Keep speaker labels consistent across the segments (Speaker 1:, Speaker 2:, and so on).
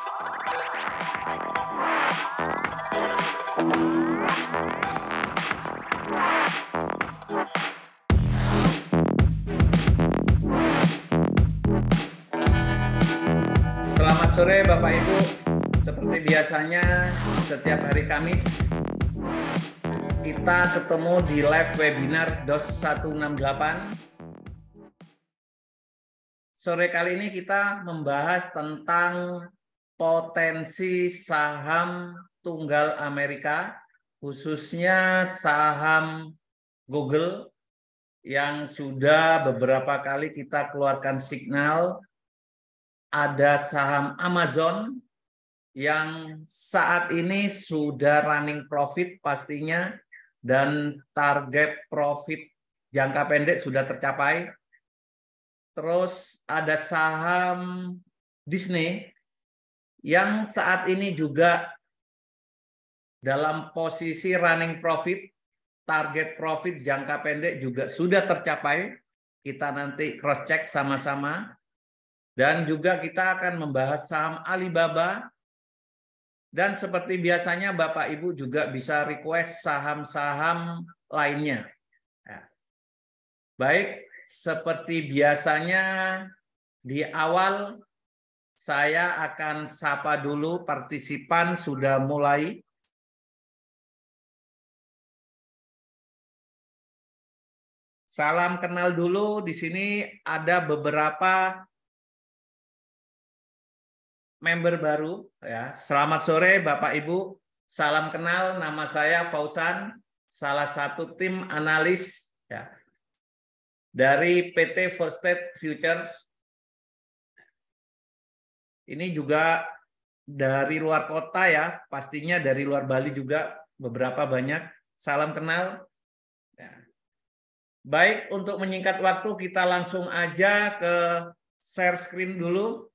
Speaker 1: Selamat sore Bapak Ibu. Seperti biasanya setiap hari Kamis kita ketemu di live webinar DOS 168. Sore kali ini kita membahas tentang potensi saham tunggal Amerika, khususnya saham Google yang sudah beberapa kali kita keluarkan signal. Ada saham Amazon yang saat ini sudah running profit pastinya dan target profit jangka pendek sudah tercapai. Terus ada saham Disney yang saat ini juga dalam posisi running profit, target profit jangka pendek juga sudah tercapai. Kita nanti cross check sama-sama. Dan juga kita akan membahas saham Alibaba. Dan seperti biasanya Bapak Ibu juga bisa request saham-saham lainnya. Ya. Baik, seperti biasanya di awal saya akan sapa dulu partisipan sudah mulai. Salam kenal dulu, di sini ada beberapa member baru ya. Selamat sore Bapak Ibu. Salam kenal, nama saya Fauzan, salah satu tim analis ya dari PT First State Futures. Ini juga dari luar kota ya, pastinya dari luar Bali juga beberapa banyak. Salam kenal. Ya. Baik, untuk menyingkat waktu kita langsung aja ke share screen dulu.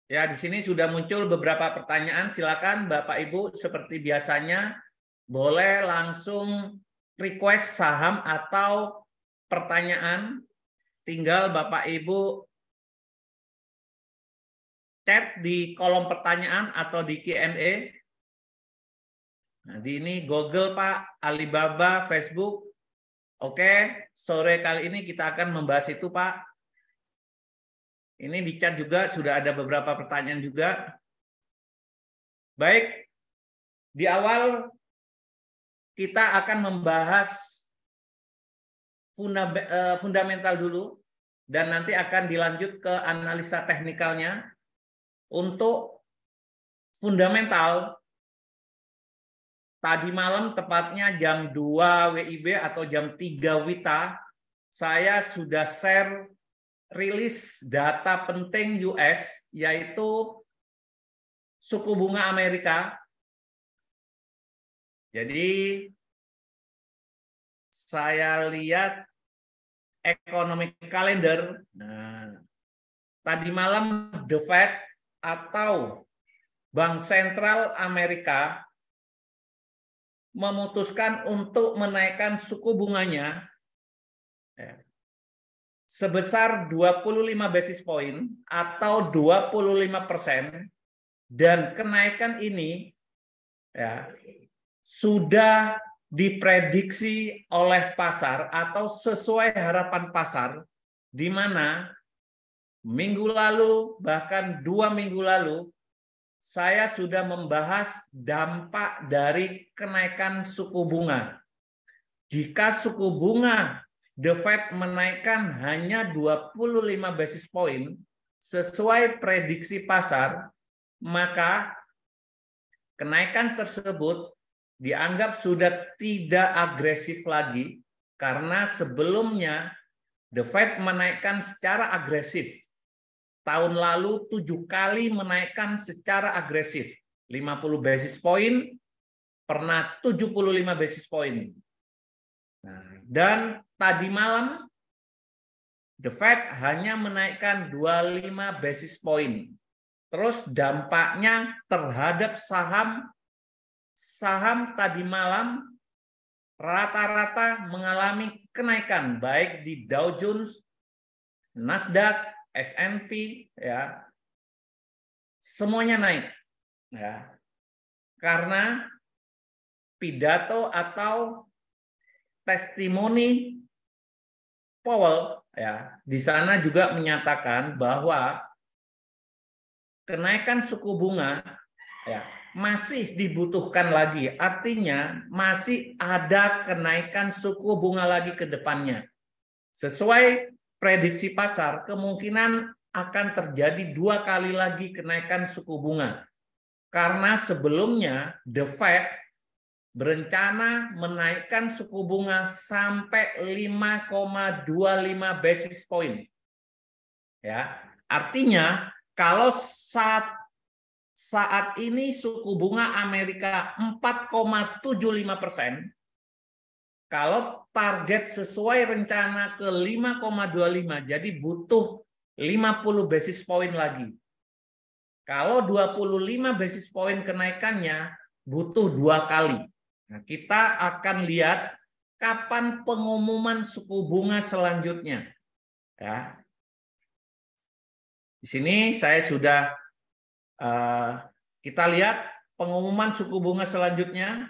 Speaker 1: Ya, di sini sudah muncul beberapa pertanyaan. Silakan Bapak Ibu seperti biasanya boleh langsung request saham atau pertanyaan. Tinggal Bapak Ibu chat di kolom pertanyaan atau di Q&A. Nah, di ini Google Pak, Alibaba, Facebook. Oke, sore kali ini kita akan membahas itu Pak. Ini di chat juga sudah ada beberapa pertanyaan juga. Baik, di awal kita akan membahas fundamental dulu dan nanti akan dilanjut ke analisa teknikalnya. Untuk fundamental, tadi malam tepatnya jam 2 WIB atau jam 3 WITA, saya sudah share rilis data penting US, yaitu suku bunga Amerika. Jadi saya lihat economic calendar. Nah, tadi malam The Fed atau Bank Sentral Amerika memutuskan untuk menaikkan suku bunganya sebesar 25 basis point atau 25%, dan kenaikan ini ya, sudah diprediksi oleh pasar atau sesuai harapan pasar, di mana minggu lalu bahkan 2 minggu lalu saya sudah membahas dampak dari kenaikan suku bunga. Jika suku bunga The Fed menaikkan hanya 25 basis point sesuai prediksi pasar, maka kenaikan tersebut dianggap sudah tidak agresif lagi karena sebelumnya The Fed menaikkan secara agresif. Tahun lalu 7 kali menaikkan secara agresif. 50 basis point, pernah 75 basis point. Nah, dan tadi malam The Fed hanya menaikkan 25 basis point. Terus dampaknya terhadap saham tadi malam rata-rata mengalami kenaikan baik di Dow Jones, Nasdaq, S&P ya. semuanya naik. Ya. Karena pidato atau testimoni Powell ya di sana juga menyatakan bahwa kenaikan suku bunga ya masih dibutuhkan lagi. Artinya masih ada kenaikan suku bunga lagi ke depannya. Sesuai prediksi pasar, kemungkinan akan terjadi 2 kali lagi kenaikan suku bunga. Karena sebelumnya The Fed berencana menaikkan suku bunga sampai 5,25 basis point. Ya, artinya kalau saat ini suku bunga Amerika 4,75%, kalau target sesuai rencana ke 5,25, jadi butuh 50 basis point lagi. Kalau 25 basis point kenaikannya butuh 2 kali. Nah, kita akan lihat kapan pengumuman suku bunga selanjutnya. Ya. Di sini saya sudah kita lihat pengumuman suku bunga selanjutnya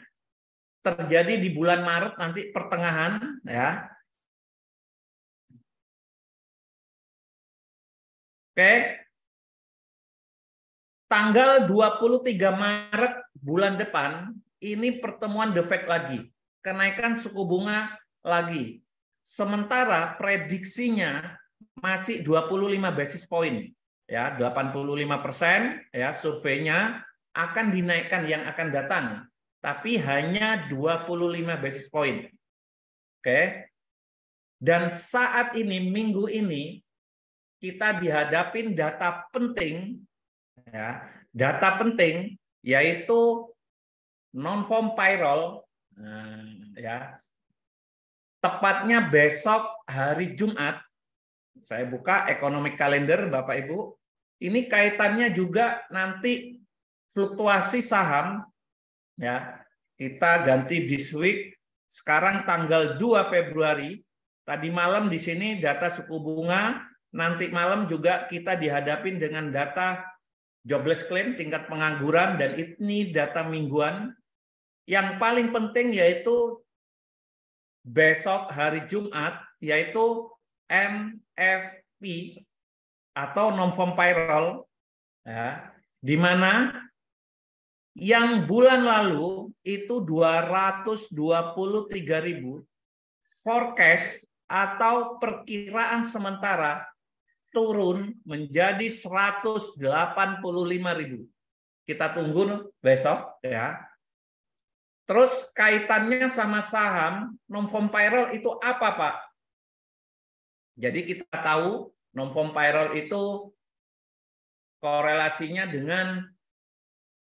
Speaker 1: terjadi di bulan Maret nanti pertengahan ya. Oke. Tanggal 23 Maret bulan depan ini pertemuan The Fed lagi, kenaikan suku bunga lagi. Sementara prediksinya masih 25 basis point, ya 85% ya surveinya akan dinaikkan yang akan datang, tapi hanya 25 basis point. Oke. Dan saat ini minggu ini kita dihadapin data penting, ya data penting yaitu non-farm payroll, ya tepatnya besok hari Jumat. Saya buka economic calendar Bapak Ibu. Ini kaitannya juga nanti fluktuasi saham ya. Kita ganti this week. Sekarang tanggal 2 Februari. Tadi malam di sini data suku bunga, nanti malam juga kita dihadapin dengan data jobless claim, tingkat pengangguran, dan ini data mingguan. Yang paling penting yaitu besok hari Jumat, yaitu NFP atau non-farm payroll, ya, di mana yang bulan lalu itu 223.000, forecast atau perkiraan sementara turun menjadi 185.000. Kita tunggu besok ya. Terus kaitannya sama saham, non-farm payroll itu apa, Pak? Jadi kita tahu non-farm payroll itu korelasinya dengan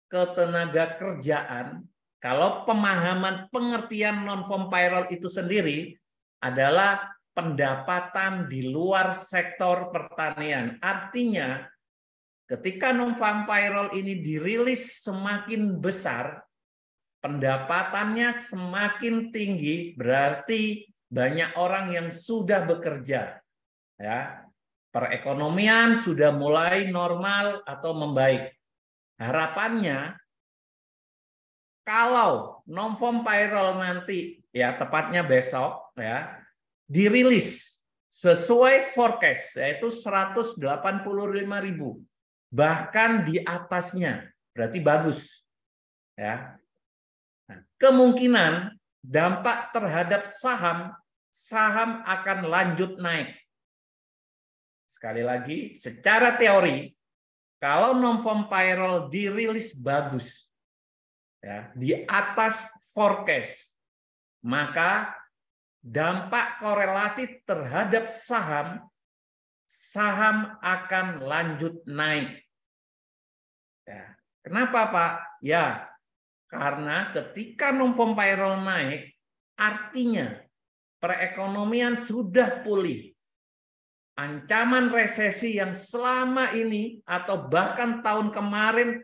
Speaker 1: ketenaga kerjaan. Kalau pemahaman pengertian non-farm payroll itu sendiri adalah pendapatan di luar sektor pertanian. Artinya ketika non-farm payroll ini dirilis semakin besar, pendapatannya semakin tinggi, berarti banyak orang yang sudah bekerja. Ya, perekonomian sudah mulai normal atau membaik. Harapannya kalau non-farm payroll nanti ya tepatnya besok ya dirilis sesuai forecast yaitu 185.000, bahkan di atasnya, berarti bagus. Ya. Nah, kemungkinan dampak terhadap saham akan lanjut naik. Sekali lagi, secara teori, kalau non-farm payroll dirilis bagus, ya, di atas forecast, maka dampak korelasi terhadap saham akan lanjut naik. Ya. Kenapa, Pak? Ya, karena ketika non-farm payroll naik, artinya perekonomian sudah pulih. Ancaman resesi yang selama ini atau bahkan tahun kemarin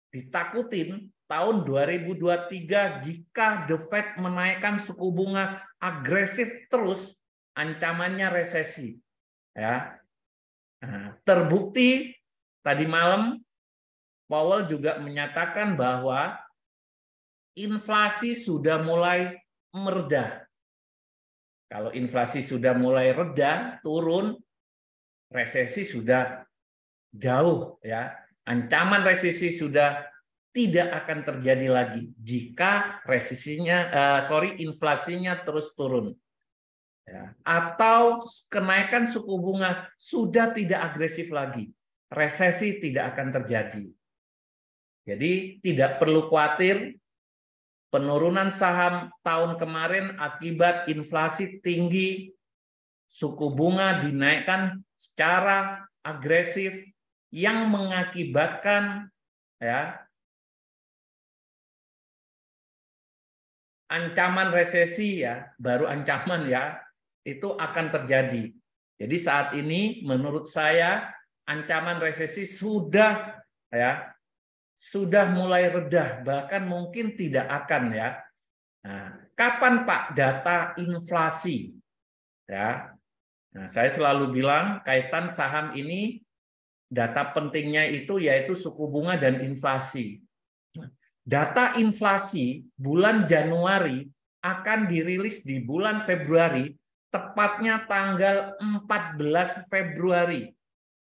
Speaker 1: ditakutin, tahun 2023 jika The Fed menaikkan suku bunga agresif terus, ancamannya resesi. Ya. Nah, terbukti tadi malam Powell juga menyatakan bahwa inflasi sudah mulai mereda. Kalau inflasi sudah mulai reda, turun, resesi sudah jauh ya. Ancaman resesi sudah tidak akan terjadi lagi jika inflasinya terus turun. Ya. Atau kenaikan suku bunga sudah tidak agresif lagi. Resesi tidak akan terjadi. Jadi tidak perlu khawatir penurunan saham tahun kemarin akibat inflasi tinggi, suku bunga dinaikkan secara agresif yang mengakibatkan ya ancaman resesi ya, baru ancaman ya, itu akan terjadi. Jadi saat ini menurut saya ancaman resesi sudah mulai reda, bahkan mungkin tidak akan ya. Nah, kapan Pak data inflasi? Ya. Nah, saya selalu bilang kaitan saham ini data pentingnya itu yaitu suku bunga dan inflasi. Data inflasi bulan Januari akan dirilis di bulan Februari, tepatnya tanggal 14 Februari.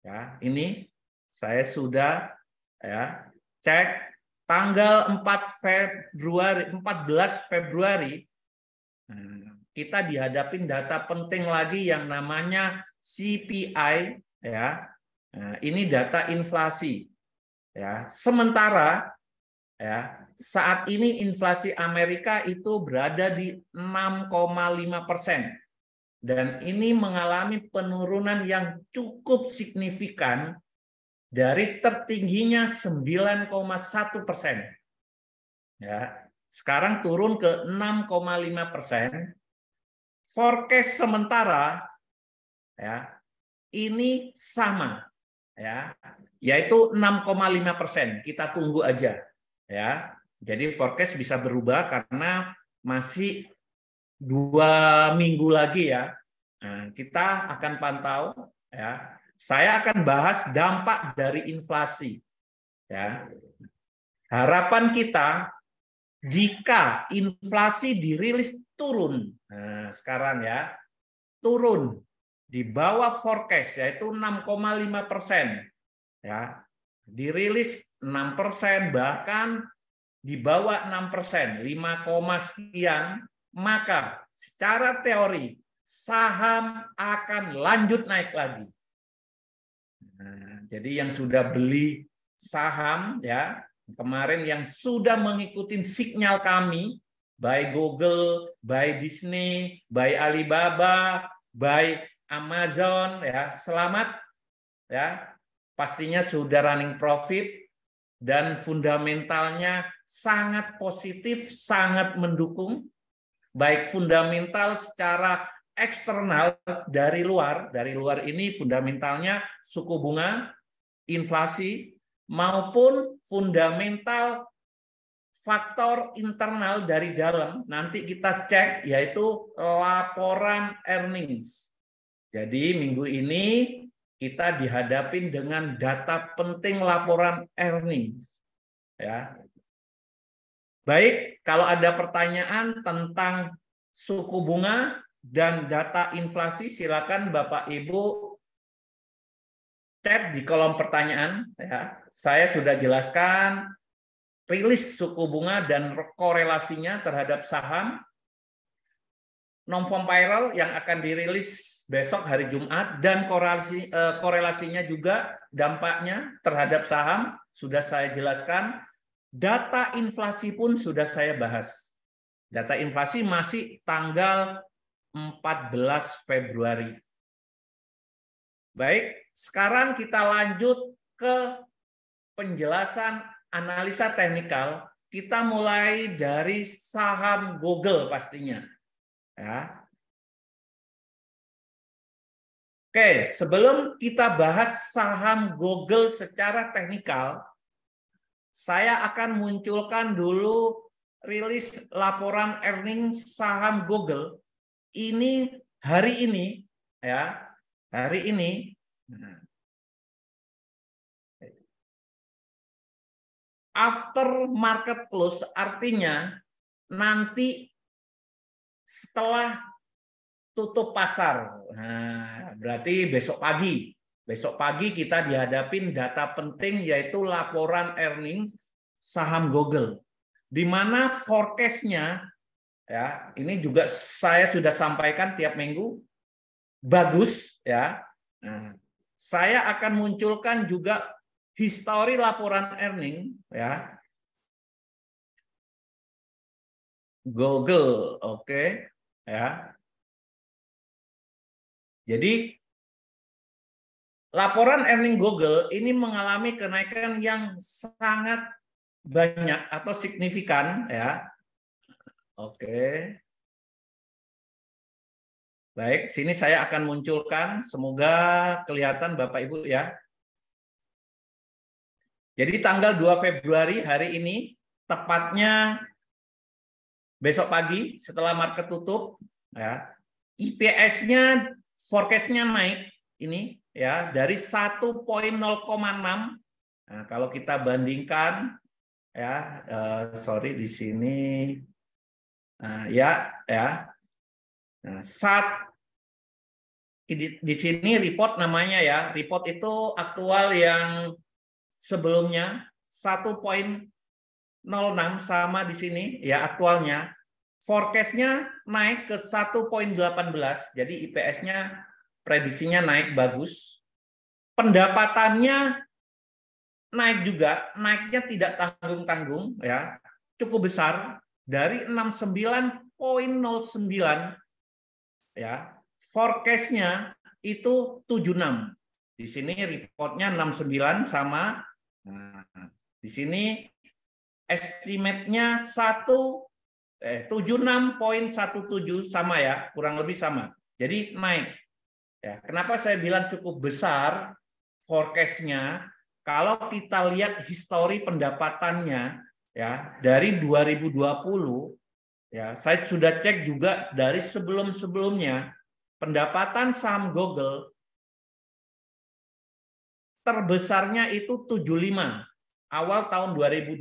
Speaker 1: Ya, ini saya sudah ya cek tanggal 14 Februari kita dihadapin data penting lagi yang namanya CPI ya. Nah, ini data inflasi ya. Sementara ya, saat ini inflasi Amerika itu berada di 6,5% dan ini mengalami penurunan yang cukup signifikan dari tertingginya 9,1%. Ya, sekarang turun ke 6,5%. Forecast sementara ya ini sama ya, yaitu 6,5%. Kita tunggu aja. Ya, jadi forecast bisa berubah karena masih 2 minggu lagi ya. Nah, kita akan pantau ya. Saya akan bahas dampak dari inflasi. Ya, harapan kita jika inflasi dirilis turun, nah sekarang ya turun di bawah forecast yaitu 6,5%. Ya, dirilis 6%, bahkan di bawah 6%, 5, sekian, maka secara teori saham akan lanjut naik lagi. Nah, jadi yang sudah beli saham ya kemarin yang sudah mengikuti sinyal kami, by Google, by Disney, by Alibaba, by Amazon ya, selamat ya. Pastinya sudah running profit dan fundamentalnya sangat positif, sangat mendukung, baik fundamental secara eksternal dari luar ini fundamentalnya suku bunga, inflasi, maupun fundamental faktor internal dari dalam. Nanti kita cek yaitu laporan earnings. Jadi minggu ini kita dihadapin dengan data penting laporan earnings. Ya. Baik, kalau ada pertanyaan tentang suku bunga dan data inflasi, silakan Bapak Ibu chat di kolom pertanyaan. Ya. Saya sudah jelaskan rilis suku bunga dan korelasinya terhadap saham. Non-farm payroll yang akan dirilis besok hari Jumat dan korelasinya juga dampaknya terhadap saham sudah saya jelaskan. Data inflasi pun sudah saya bahas. Data inflasi masih tanggal 14 Februari. Baik, sekarang kita lanjut ke penjelasan analisa teknikal. Kita mulai dari saham Google pastinya. Ya. Oke, sebelum kita bahas saham Google secara teknikal, saya akan munculkan dulu rilis laporan earnings saham Google. Ini hari ini, ya, hari ini. after market close artinya nanti setelah tutup pasar. Nah, berarti besok pagi. Besok pagi kita dihadapin data penting yaitu laporan earnings saham Google. Di mana forecast-nya ya, ini juga saya sudah sampaikan tiap minggu bagus ya. Nah, saya akan munculkan juga histori laporan earning ya. Google, oke ya. Jadi laporan earning Google ini mengalami kenaikan yang sangat banyak atau signifikan ya. Oke. Baik, sini saya akan munculkan, semoga kelihatan Bapak Ibu ya. Jadi tanggal 2 Februari hari ini, tepatnya besok pagi setelah market tutup, ya, IPS-nya forecast-nya naik ini ya dari 1.06. Nah, kalau kita bandingkan ya, sorry di sini, ya. Nah, di sini report namanya ya, report itu aktual yang sebelumnya 1.06 sama di sini ya aktualnya. Forecast-nya naik ke 1.18, jadi IPS-nya prediksinya naik bagus. Pendapatannya naik juga, naiknya tidak tanggung-tanggung ya, cukup besar dari 69.09 ya. Forecast-nya itu 76. Di sini reportnya 69 sama. Nah, di sini estimate-nya 76.17 sama ya, kurang lebih sama. Jadi naik. Ya, kenapa saya bilang cukup besar forecast-nya? Kalau kita lihat histori pendapatannya ya dari 2020 ya, saya sudah cek juga dari sebelum-sebelumnya pendapatan saham Google terbesarnya itu 75 awal tahun 2022,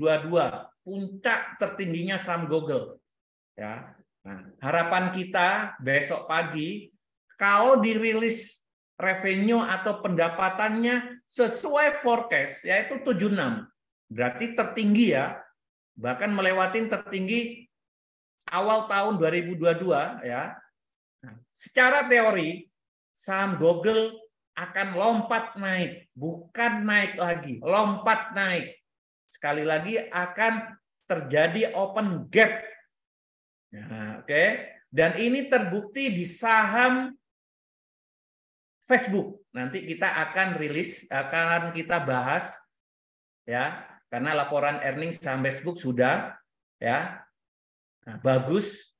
Speaker 1: puncak tertingginya saham Google ya. Nah, harapan kita besok pagi kalau dirilis revenue atau pendapatannya sesuai forecast yaitu 76, berarti tertinggi ya, bahkan melewatin tertinggi awal tahun 2022 ya. Nah, secara teori saham Google akan lompat naik, bukan naik lagi, lompat naik. Sekali lagi akan terjadi open gap. Nah, oke. Dan ini terbukti di saham Facebook. Nanti kita akan rilis, akan kita bahas ya, karena laporan earnings saham Facebook sudah ya. Nah, bagus.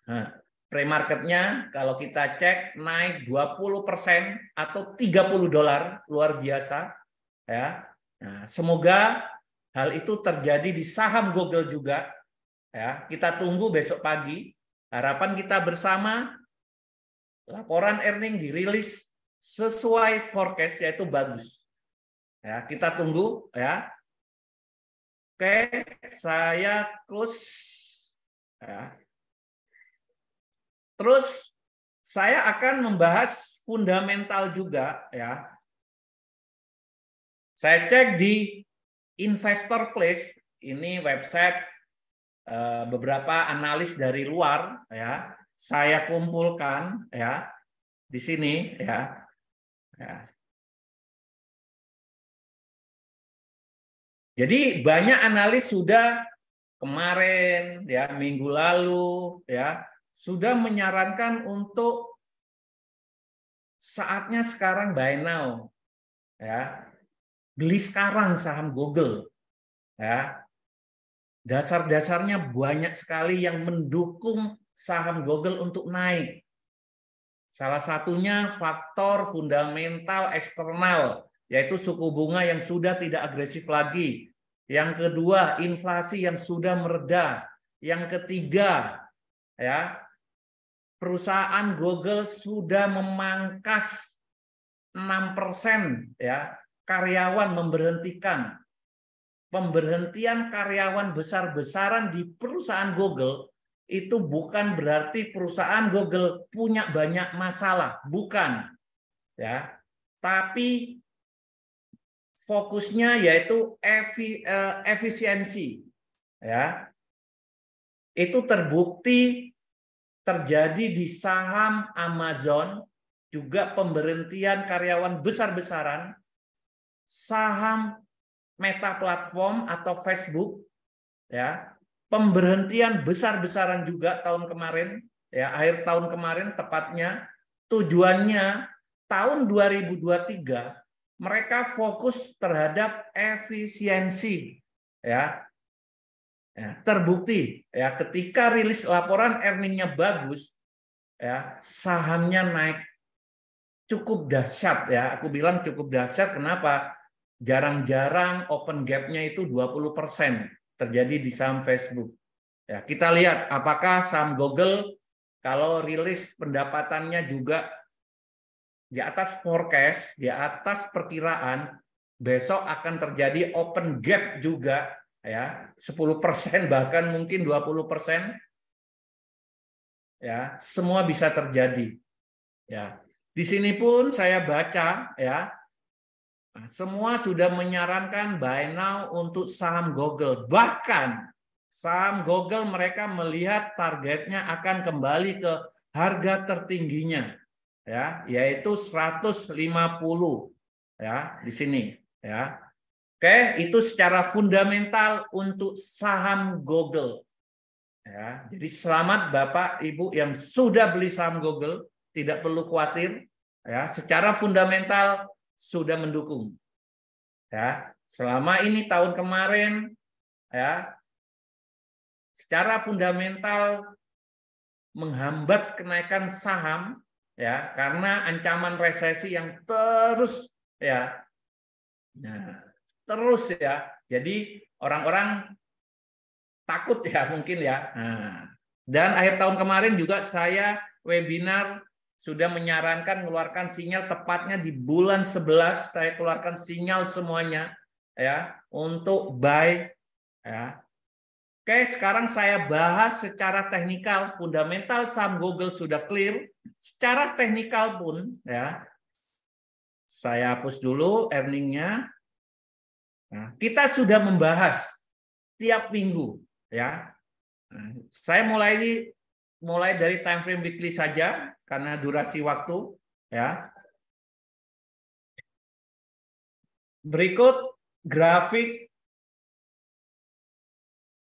Speaker 1: Nah, pre-marketnya kalau kita cek naik 20% atau $30, luar biasa ya. Nah, semoga hal itu terjadi di saham Google juga ya. Kita tunggu besok pagi. Harapan kita bersama laporan earning dirilis sesuai forecast yaitu bagus. Ya, kita tunggu ya. Oke, saya close ya. Terus saya akan membahas fundamental juga ya. Saya cek di Investor Place, ini website beberapa analis dari luar ya. Saya kumpulkan ya di sini ya. Jadi banyak analis sudah kemarin ya, minggu lalu ya, sudah menyarankan untuk saatnya sekarang buy now ya. Beli sekarang saham Google ya. Dasar-dasarnya banyak sekali yang mendukung saham Google untuk naik. Salah satunya faktor fundamental eksternal, yaitu suku bunga yang sudah tidak agresif lagi. Yang kedua, inflasi yang sudah mereda. Yang ketiga, ya, perusahaan Google sudah memangkas 6% ya, karyawan memberhentikan. pemberhentian karyawan besar-besaran di perusahaan Google itu bukan berarti perusahaan Google punya banyak masalah, bukan, ya. Tapi fokusnya yaitu efisiensi, ya. Itu terbukti terjadi di saham Amazon, juga pemberhentian karyawan besar-besaran, saham Meta Platform atau Facebook, ya, pemberhentian besar-besaran juga tahun kemarin, ya, akhir tahun kemarin tepatnya. Tujuannya tahun 2023 mereka fokus terhadap efisiensi, ya. Ya, terbukti ya ketika rilis laporan earningnya bagus, ya, sahamnya naik cukup dahsyat, ya. Aku bilang cukup dahsyat, kenapa? Jarang-jarang open gap-nya itu 20% terjadi di saham Facebook. Ya, kita lihat apakah saham Google kalau rilis pendapatannya juga di atas forecast, di atas perkiraan, besok akan terjadi open gap juga, ya, 10% bahkan mungkin 20%, ya, semua bisa terjadi. Ya. Di sini pun saya baca, ya, semua sudah menyarankan buy now untuk saham Google. Bahkan saham Google mereka melihat targetnya akan kembali ke harga tertingginya, ya, yaitu 150, ya, di sini, ya. Oke, itu secara fundamental untuk saham Google. Ya, jadi selamat Bapak Ibu yang sudah beli saham Google, tidak perlu khawatir, ya, secara fundamental sudah mendukung. Ya, selama ini tahun kemarin, ya, secara fundamental menghambat kenaikan saham, ya, karena ancaman resesi yang terus, ya, nah, terus, ya. Jadi orang-orang takut, ya, mungkin, ya. Nah, dan akhir tahun kemarin juga saya webinar sudah menyarankan mengeluarkan sinyal, tepatnya di bulan 11 saya keluarkan sinyal semuanya, ya, untuk buy, ya. Oke, sekarang saya bahas secara teknikal. Fundamental saham Google sudah clear, secara teknikal pun, ya, saya hapus dulu earningnya. Nah, kita sudah membahas tiap minggu, ya. Nah, saya mulai dari time frame weekly saja karena durasi waktu, ya. Berikut grafik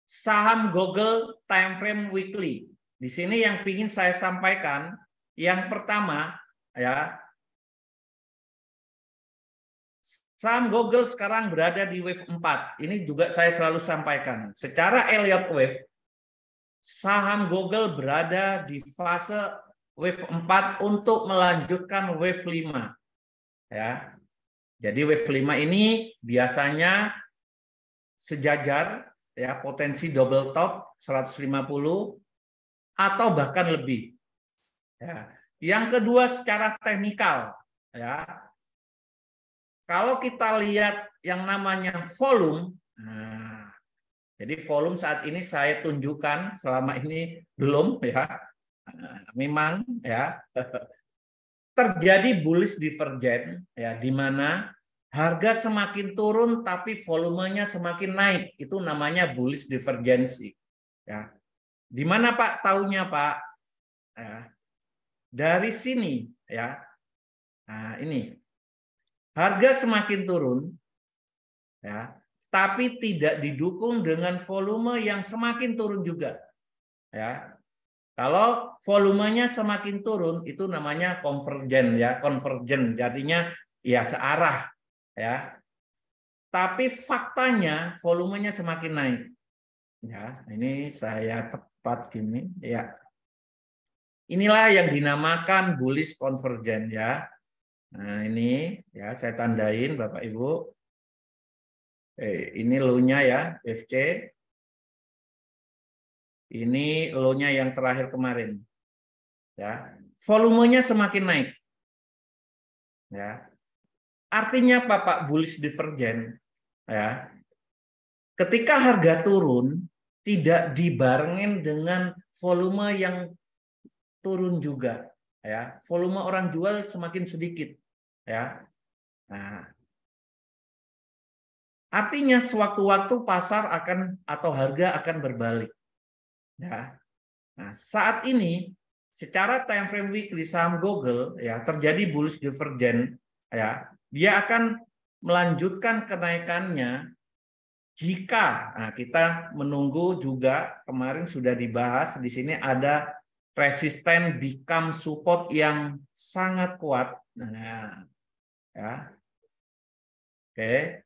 Speaker 1: saham Google time frame weekly. Di sini yang ingin saya sampaikan, yang pertama, ya, saham Google sekarang berada di wave 4. Ini juga saya selalu sampaikan. Secara Elliott wave, saham Google berada di fase wave 4 untuk melanjutkan wave 5. Ya. Jadi wave 5 ini biasanya sejajar, ya, potensi double top 150 atau bahkan lebih. Ya. Yang kedua secara teknikal, ya. Kalau kita lihat yang namanya volume, nah, jadi volume saat ini saya tunjukkan, selama ini belum, ya. Memang, ya, terjadi bullish divergence, ya, di mana harga semakin turun tapi volumenya semakin naik. Itu namanya bullish divergensi, ya. Di mana Pak taunya, Pak? Ya. Dari sini, ya. Nah, ini. Harga semakin turun, ya, tapi tidak didukung dengan volume yang semakin turun juga, ya. Kalau volumenya semakin turun itu namanya konvergen, ya, konvergen, artinya ya searah, ya. Tapi faktanya volumenya semakin naik. Ya, ini saya tepat gini, ya. Inilah yang dinamakan bullish convergence, ya. Nah, ini, ya, saya tandain Bapak Ibu. Ini low-nya, ya, FC. Ini low-nya yang terakhir kemarin. Ya. Volumenya semakin naik. Ya. Artinya apa, Pak? Bullish divergence, ya. Ketika harga turun, tidak dibarengin dengan volume yang turun juga, ya. Volume orang jual semakin sedikit, ya. Nah, artinya sewaktu-waktu pasar akan atau harga akan berbalik, ya. Nah, saat ini secara time frame weekly saham Google ya terjadi bullish divergence, ya. Dia akan melanjutkan kenaikannya jika kita menunggu juga kemarin sudah dibahas di sini ada resisten become support yang sangat kuat. Nah, ya. Oke.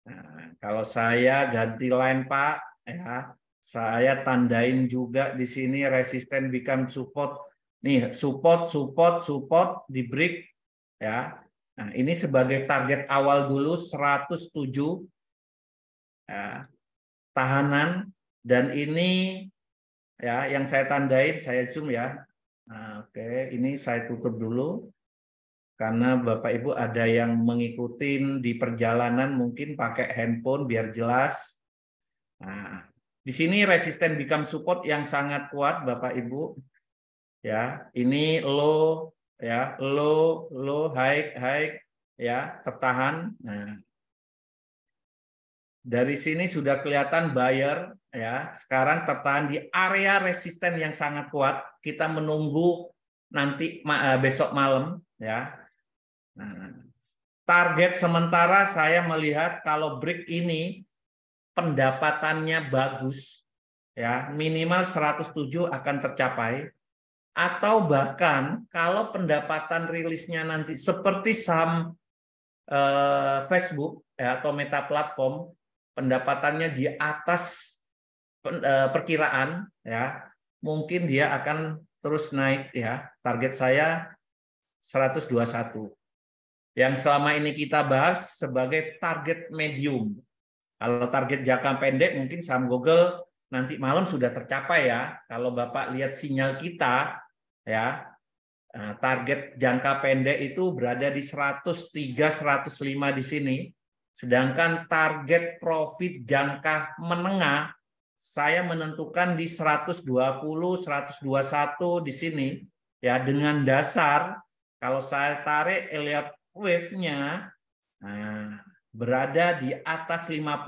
Speaker 1: Nah, kalau saya ganti line Pak, ya, saya tandain juga di sini resisten become support. Nih, support, support, support di break, ya. Nah, ini sebagai target awal dulu 107, ya, tahanan, dan ini ya yang saya tandain, saya zoom ya. Nah, oke, ini saya tutup dulu karena Bapak Ibu ada yang mengikuti di perjalanan mungkin pakai handphone biar jelas. Nah, di sini resisten become support yang sangat kuat Bapak Ibu. Ya, ini low ya, low, high ya, tertahan. Nah, dari sini sudah kelihatan buyer ya, sekarang tertahan di area resisten yang sangat kuat. Kita menunggu nanti besok malam ya. Nah, target sementara saya melihat kalau break ini pendapatannya bagus ya, minimal 107 akan tercapai, atau bahkan kalau pendapatan rilisnya nanti seperti saham Facebook ya, atau Meta Platform pendapatannya di atas perkiraan ya, mungkin dia akan terus naik ya. Target saya 121. Yang selama ini kita bahas sebagai target medium. Kalau target jangka pendek mungkin saham Google nanti malam sudah tercapai ya. Kalau Bapak lihat sinyal kita ya, target jangka pendek itu berada di 103, 105 di sini. Sedangkan target profit jangka menengah saya menentukan di 120, 121 di sini ya, dengan dasar kalau saya tarik Elliott wave-nya berada di atas 50%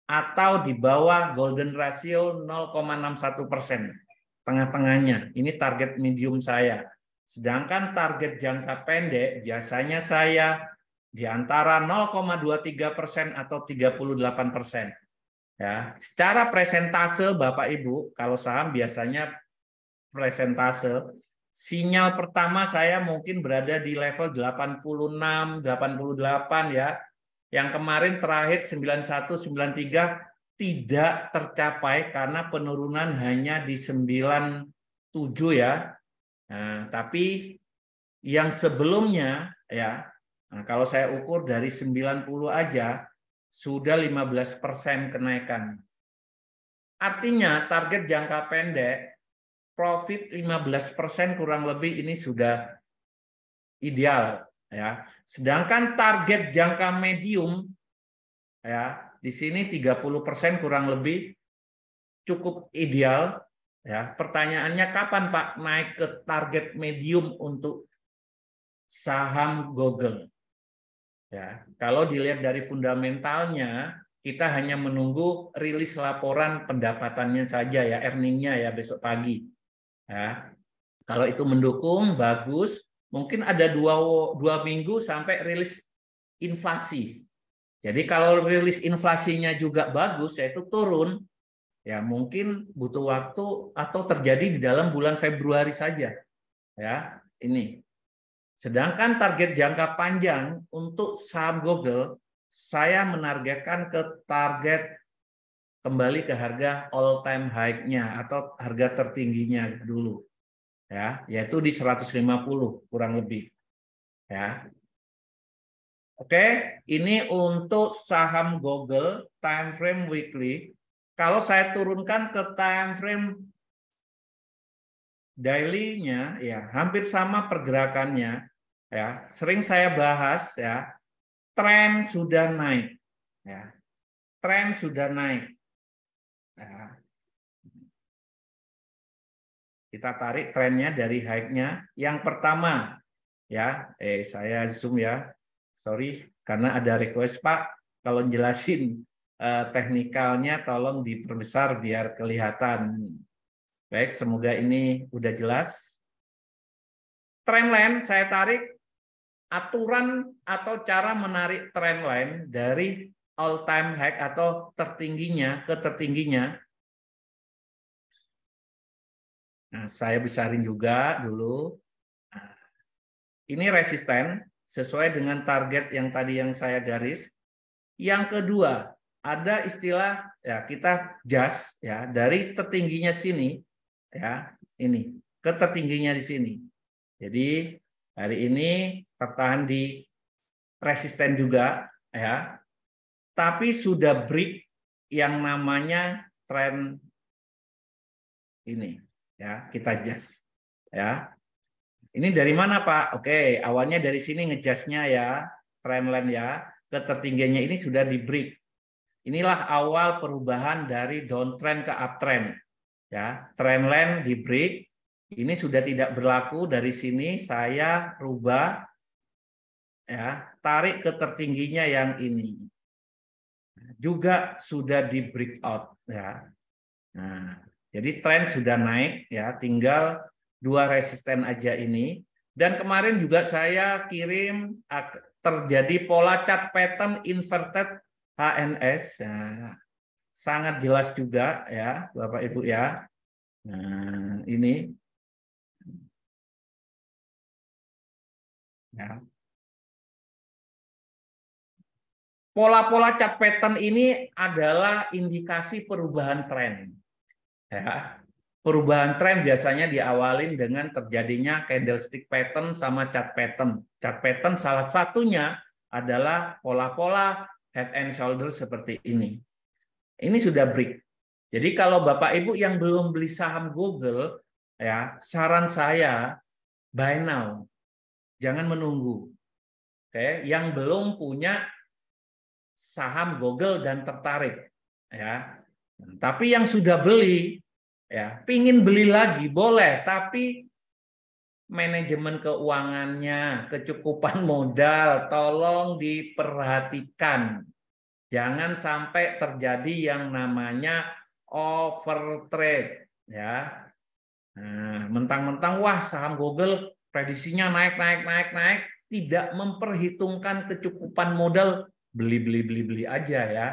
Speaker 1: atau di bawah golden ratio 0,61%. Tengah-tengahnya. Ini target medium saya. Sedangkan target jangka pendek biasanya saya di antara 0,23% atau 38%. Ya, secara presentase Bapak Ibu, kalau saham biasanya presentase, sinyal pertama saya mungkin berada di level 86, 88 ya. Yang kemarin terakhir 91, 93 tidak tercapai karena penurunan hanya di 97 ya. Nah, tapi yang sebelumnya ya, nah kalau saya ukur dari 90 aja sudah 15% kenaikan. Artinya target jangka pendek profit 15% kurang lebih ini sudah ideal ya. Sedangkan target jangka medium ya, di sini 30% kurang lebih cukup ideal ya. Pertanyaannya kapan Pak naik ke target medium untuk saham Google? Ya, kalau dilihat dari fundamentalnya, kita hanya menunggu rilis laporan pendapatannya saja ya, earningnya ya besok pagi. Ya, kalau itu mendukung bagus, mungkin ada dua minggu sampai rilis inflasi. Jadi kalau rilis inflasinya juga bagus, yaitu turun, ya mungkin butuh waktu atau terjadi di dalam bulan Februari saja. Ya, ini. Sedangkan target jangka panjang untuk saham Google, saya menargetkan ke target kembali ke harga all time high-nya atau harga tertingginya dulu. Ya, yaitu di 150 kurang lebih. Ya. Oke, ini untuk saham Google time frame weekly. Kalau saya turunkan ke time frame daily-nya ya hampir sama pergerakannya ya. Sering saya bahas ya, tren sudah naik ya. tren sudah naik. Nah, kita tarik trennya dari high-nya. Yang pertama, ya, saya zoom ya. Sorry, karena ada request Pak, kalau jelasin teknikalnya tolong diperbesar biar kelihatan. Baik, semoga ini udah jelas. Trendline saya tarik, aturan atau cara menarik trendline dari all time high atau tertingginya ke tertingginya. Nah, saya besarin juga dulu. Nah, ini resisten sesuai dengan target yang tadi yang saya garis. Yang kedua, ada istilah ya kita just ya dari tertingginya sini ya ini ke tertingginya di sini. Jadi hari ini tertahan di resisten juga ya. Tapi sudah break yang namanya tren ini ya, kita just ya. Ini dari mana Pak? Oke, awalnya dari sini ngejasnya ya, trendline ya, ke tertingginya ini sudah di break. Inilah awal perubahan dari downtrend ke uptrend. Ya, trendline di break, ini sudah tidak berlaku dari sini saya rubah ya, tarik ke tertingginya yang ini. Juga sudah di breakout ya. Nah, jadi tren sudah naik ya, tinggal dua resisten aja ini. Dan kemarin juga saya kirim terjadi pola chart pattern inverted HNS. Nah, sangat jelas juga ya, Bapak Ibu ya. Nah, ini ya. Pola-pola chart pattern ini adalah indikasi perubahan tren. Ya. Perubahan tren biasanya diawalin dengan terjadinya candlestick pattern sama chart pattern. Chart pattern salah satunya adalah pola-pola head and shoulder seperti ini. Ini sudah break. Jadi kalau Bapak Ibu yang belum beli saham Google, ya saran saya buy now, jangan menunggu. Oke, yang belum punya saham Google dan tertarik, ya. Tapi yang sudah beli, ya, pingin beli lagi boleh, tapi manajemen keuangannya, kecukupan modal, tolong diperhatikan. Jangan sampai terjadi yang namanya overtrade, ya. Nah, mentang-mentang wah saham Google prediksinya naik, tidak memperhitungkan kecukupan modal, beli aja ya.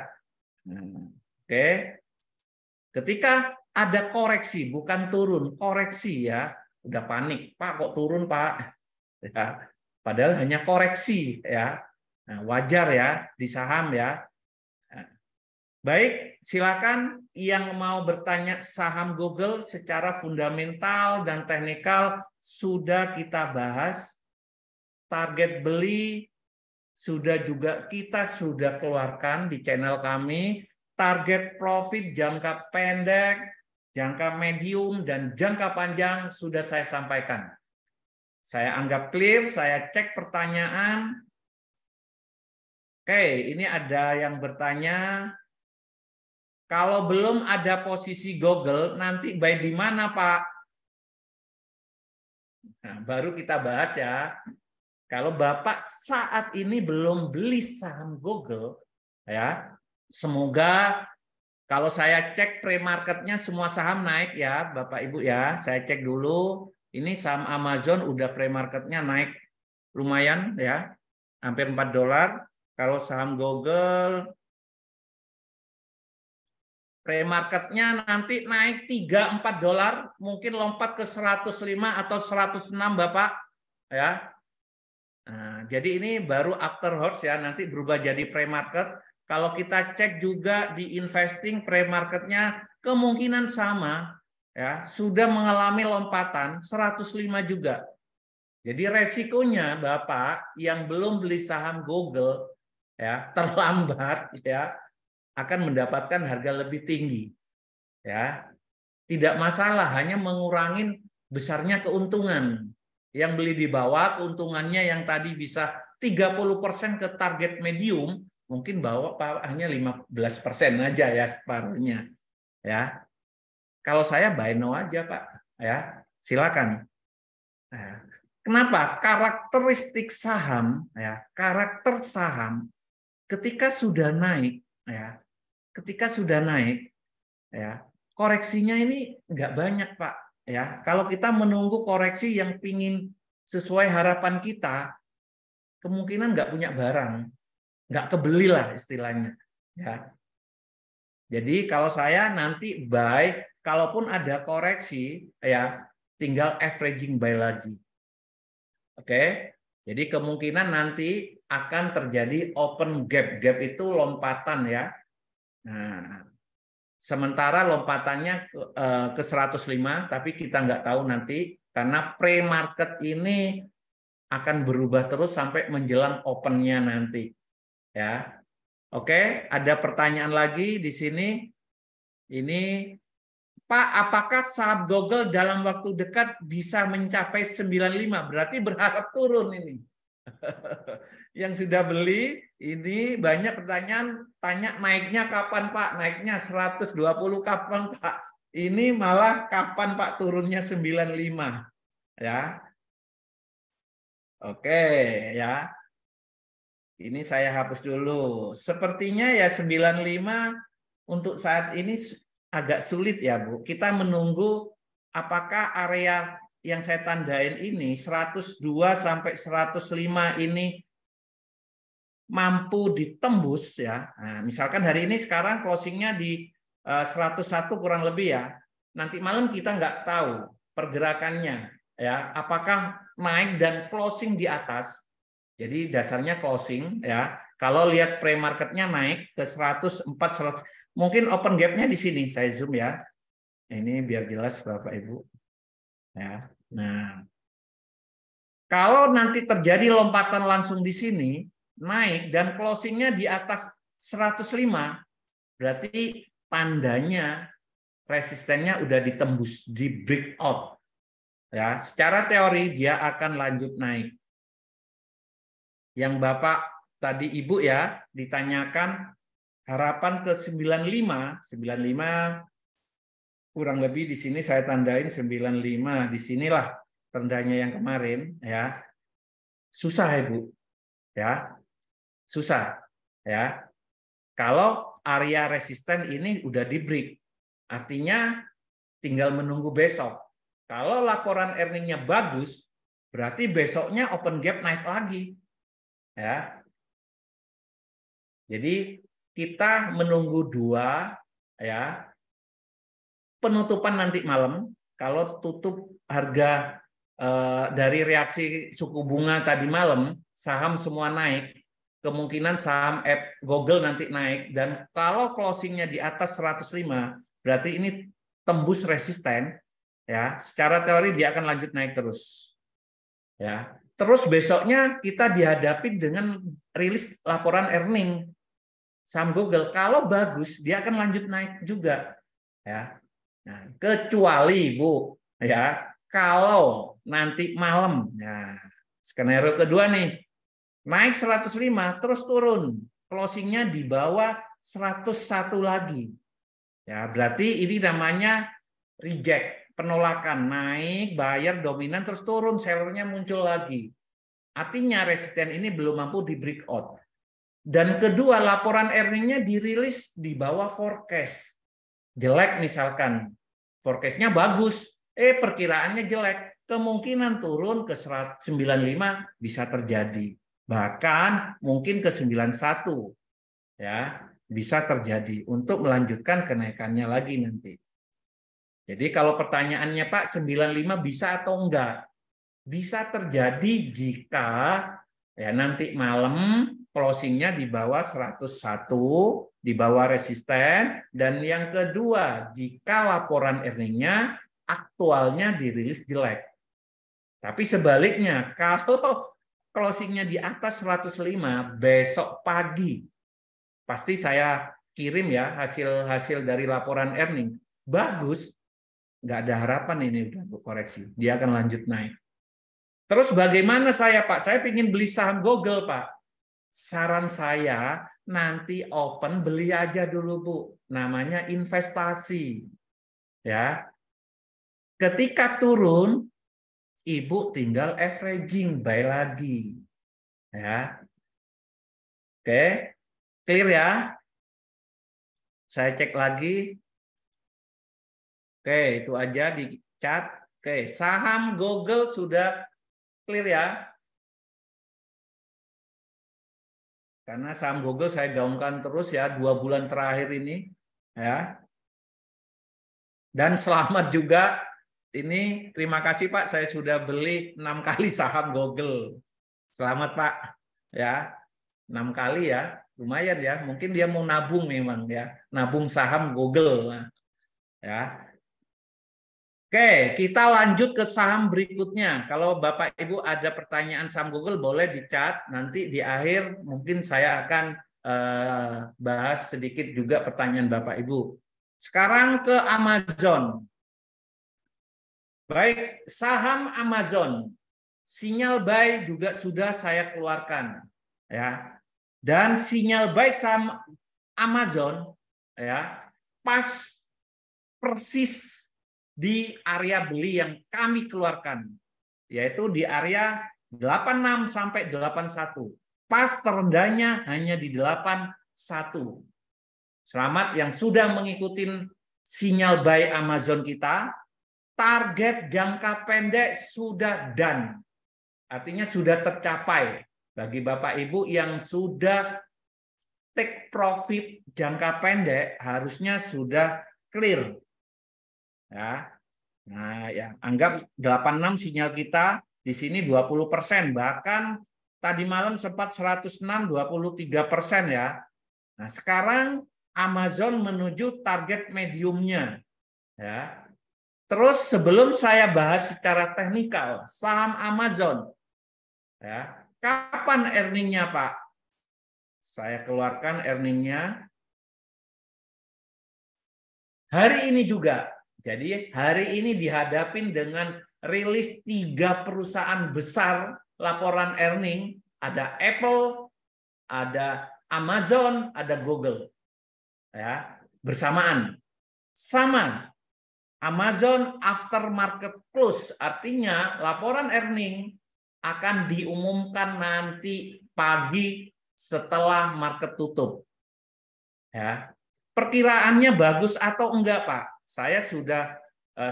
Speaker 1: Oke. Ketika ada koreksi, bukan turun, koreksi ya, udah panik, Pak kok turun Pak? Ya, padahal hanya koreksi ya. Nah, wajar ya di saham ya. Nah, baik, silakan yang mau bertanya saham Google secara fundamental dan teknikal sudah kita bahas. Target beli kita sudah keluarkan di channel kami. Target profit jangka pendek, jangka medium, dan jangka panjang sudah saya sampaikan. Saya anggap clear, saya cek pertanyaan. Oke, ini ada yang bertanya, kalau belum ada posisi Google, nanti buy di mana Pak? Nah, baru kita bahas ya. Kalau Bapak saat ini belum beli saham Google, ya, semoga kalau saya cek pre-marketnya semua saham naik ya, Bapak Ibu ya. Saya cek dulu, ini saham Amazon udah pre-marketnya naik lumayan ya, hampir $4. Kalau saham Google, pre-marketnya nanti naik $3-4, mungkin lompat ke 105 atau 106 Bapak ya. Nah, jadi ini baru after hours ya, nanti berubah jadi pre-market. Kalau kita cek juga di investing pre-marketnya kemungkinan sama ya, sudah mengalami lompatan 105 juga. Jadi resikonya Bapak yang belum beli saham Google ya, terlambat ya akan mendapatkan harga lebih tinggi. Ya. Tidak masalah, hanya mengurangi besarnya keuntungan. Yang beli di bawah keuntungannya yang tadi bisa 30% ke target medium, mungkin bawa Pak hanya 15% aja ya separuhnya. Ya, kalau saya buy no aja Pak. Ya, silakan. Nah, kenapa? Karakteristik saham, ya, karakter saham ketika sudah naik, ya, ketika sudah naik, ya, koreksinya ini nggak banyak Pak. Ya, kalau kita menunggu koreksi yang pingin sesuai harapan kita, kemungkinan nggak punya barang, nggak kebeli lah istilahnya. Ya, jadi kalau saya nanti buy, kalaupun ada koreksi, ya tinggal averaging buy lagi. Oke, jadi kemungkinan nanti akan terjadi open gap. Gap itu lompatan ya. Nah, sementara lompatannya ke 105, tapi kita nggak tahu nanti karena pre-market ini akan berubah terus sampai menjelang opennya nanti. Ya, oke. Ada pertanyaan lagi di sini. Ini Pak, apakah saham Google dalam waktu dekat bisa mencapai 95? Berarti berharap turun ini. Yang sudah beli, ini banyak pertanyaan, tanya naiknya kapan Pak? Naiknya 120 kapan Pak? Ini malah kapan Pak turunnya 95? Ya. Oke, ya. Ini saya hapus dulu. Sepertinya ya 95 untuk saat ini agak sulit ya Bu. Kita menunggu apakah area yang saya tandain ini 102 sampai 105 ini mampu ditembus ya. Nah, misalkan hari ini sekarang closingnya di 101 kurang lebih ya. Nanti malam kita nggak tahu pergerakannya ya. Apakah naik dan closing di atas. Jadi dasarnya closing ya. Kalau lihat pre-marketnya naik ke 104, 100, mungkin open gap-nya di sini. Saya zoom ya. Ini biar jelas Bapak Ibu. Ya. Nah, kalau nanti terjadi lompatan langsung di sini, naik dan closing-nya di atas 105, berarti tandanya resistennya udah ditembus, di breakout. Ya, secara teori dia akan lanjut naik. Yang Bapak tadi Ibu ya ditanyakan harapan ke 95, 95 kurang lebih di sini saya tandain 95, di sinilah tandanya yang kemarin ya. Susah Ibu. Ya. Susah ya. Kalau area resisten ini udah di break. Artinya tinggal menunggu besok. Kalau laporan earningnya bagus, berarti besoknya open gap naik lagi. Ya. Jadi kita menunggu dua ya. Penutupan nanti malam, kalau tutup harga dari reaksi suku bunga tadi malam, saham semua naik, kemungkinan saham app Google nanti naik, dan kalau closingnya di atas 105, berarti ini tembus resisten, ya. Secara teori dia akan lanjut naik terus, ya. Terus besoknya kita dihadapi dengan rilis laporan earning saham Google. Kalau bagus, dia akan lanjut naik juga, ya. Nah, kecuali Bu, ya, kalau nanti malam, ya, skenario kedua nih, naik 105 terus turun, closingnya di bawah 101 lagi. Ya, berarti ini namanya reject, penolakan, naik, buyer dominan terus turun, sellernya muncul lagi. Artinya resisten ini belum mampu di breakout. Dan kedua, laporan earningnya dirilis di bawah forecast. Jelek misalkan, forecast-nya bagus, perkiraannya jelek, kemungkinan turun ke 95 bisa terjadi. Bahkan mungkin ke 91 ya, bisa terjadi untuk melanjutkan kenaikannya lagi nanti. Jadi kalau pertanyaannya Pak 95 bisa atau enggak? Bisa terjadi jika ya nanti malam closingnya di bawah 101, di bawah resisten, dan yang kedua jika laporan earningnya aktualnya dirilis jelek. Tapi sebaliknya kalau closingnya di atas 105 besok pagi pasti saya kirim ya hasil dari laporan earning bagus, nggak ada harapan ini udah koreksi, dia akan lanjut naik. Terus bagaimana saya Pak? Saya ingin beli saham Google Pak. Saran saya nanti open beli aja dulu, Bu. Namanya investasi. Ya. Ketika turun, Ibu tinggal averaging, buy lagi. Ya. Oke. Clear ya? Saya cek lagi. Oke, itu aja di chat. Oke, saham Google sudah clear ya. Karena saham Google saya gaungkan terus ya 2 bulan terakhir ini. Ya. Dan selamat juga. Ini terima kasih Pak, saya sudah beli 6 kali saham Google. Selamat Pak. Ya, 6 kali ya. Lumayan ya. Mungkin dia mau nabung memang ya. Nabung saham Google. Nah, ya. Oke, kita lanjut ke saham berikutnya. Kalau Bapak Ibu ada pertanyaan saham Google boleh di chat. Nanti di akhir mungkin saya akan bahas sedikit juga pertanyaan Bapak Ibu. Sekarang ke Amazon. Baik, saham Amazon, sinyal buy juga sudah saya keluarkan, ya. Dan sinyal buy saham Amazon, ya, pas persis di area beli yang kami keluarkan, yaitu di area 86 sampai 81. Pas terendahnya hanya di 81. Selamat yang sudah mengikuti sinyal buy Amazon kita. Target jangka pendek sudah done. Artinya sudah tercapai. Bagi Bapak Ibu yang sudah take profit jangka pendek harusnya sudah clear. Ya. Nah, ya, anggap 86 sinyal kita di sini 20%, bahkan tadi malam sempat 106 23% ya. Nah, sekarang Amazon menuju target mediumnya. Ya. Terus sebelum saya bahas secara teknikal saham Amazon, ya, kapan earningnya Pak? Saya keluarkan earningnya hari ini juga. Jadi hari ini dihadapin dengan rilis 3 perusahaan besar laporan earning, ada Apple, ada Amazon, ada Google, ya, bersamaan. Sama. Amazon after market close, artinya laporan earning akan diumumkan nanti pagi setelah market tutup. Ya. Perkiraannya bagus atau enggak, Pak? Saya sudah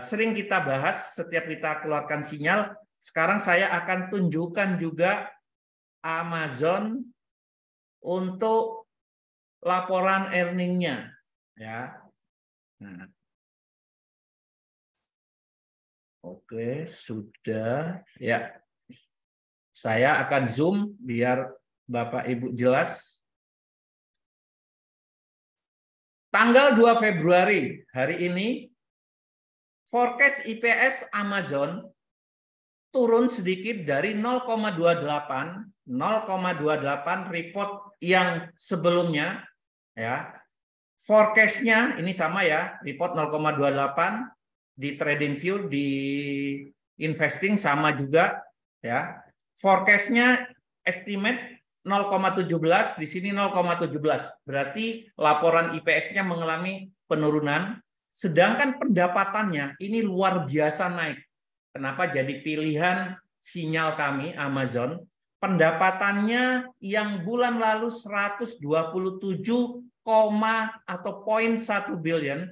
Speaker 1: sering kita bahas setiap kita keluarkan sinyal. Sekarang saya akan tunjukkan juga Amazon untuk laporan earningnya. Ya. Nah. Oke, sudah. Ya, saya akan zoom biar Bapak Ibu jelas. Tanggal 2 Februari, hari ini, forecast IPS Amazon turun sedikit dari 0,28 report yang sebelumnya. Ya, forecast-nya ini sama ya, report 0,28. Di TradingView, di investing sama juga ya. Forecast-nya estimate 0,17, di sini 0,17. Berarti laporan IPS-nya mengalami penurunan, sedangkan pendapatannya ini luar biasa naik. Kenapa jadi pilihan sinyal kami Amazon? Pendapatannya yang bulan lalu 127, atau 0,1 billion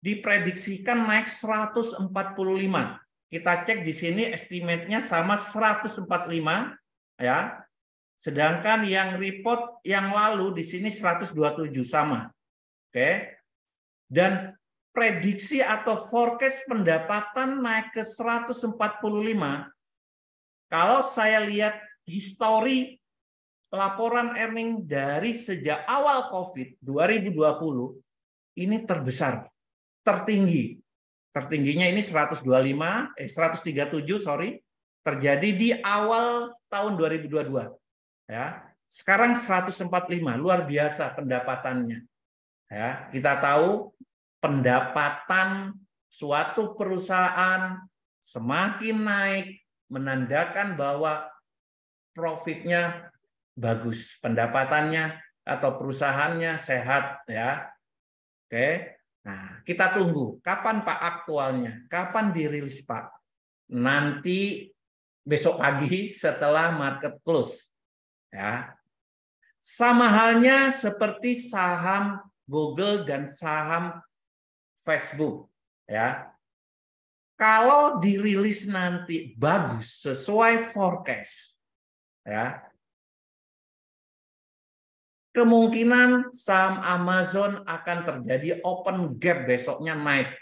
Speaker 1: diprediksikan naik 145. Kita cek di sini estimate-nya sama 145 ya. Sedangkan yang report yang lalu di sini 127 sama. Oke. Dan prediksi atau forecast pendapatan naik ke 145. Kalau saya lihat histori laporan earning dari sejak awal Covid 2020 ini terbesar. Tertingginya ini 137 terjadi di awal tahun 2022 ya. Sekarang 145, luar biasa pendapatannya ya. Kita tahu pendapatan suatu perusahaan semakin naik menandakan bahwa profitnya bagus, pendapatannya atau perusahaannya sehat ya. Oke. Nah, kita tunggu kapan Pak aktualnya, kapan dirilis Pak? Nanti besok pagi setelah market close ya. Sama halnya seperti saham Google dan saham Facebook ya. Kalau dirilis nanti bagus sesuai forecast ya, kemungkinan saham Amazon akan terjadi open gap besoknya naik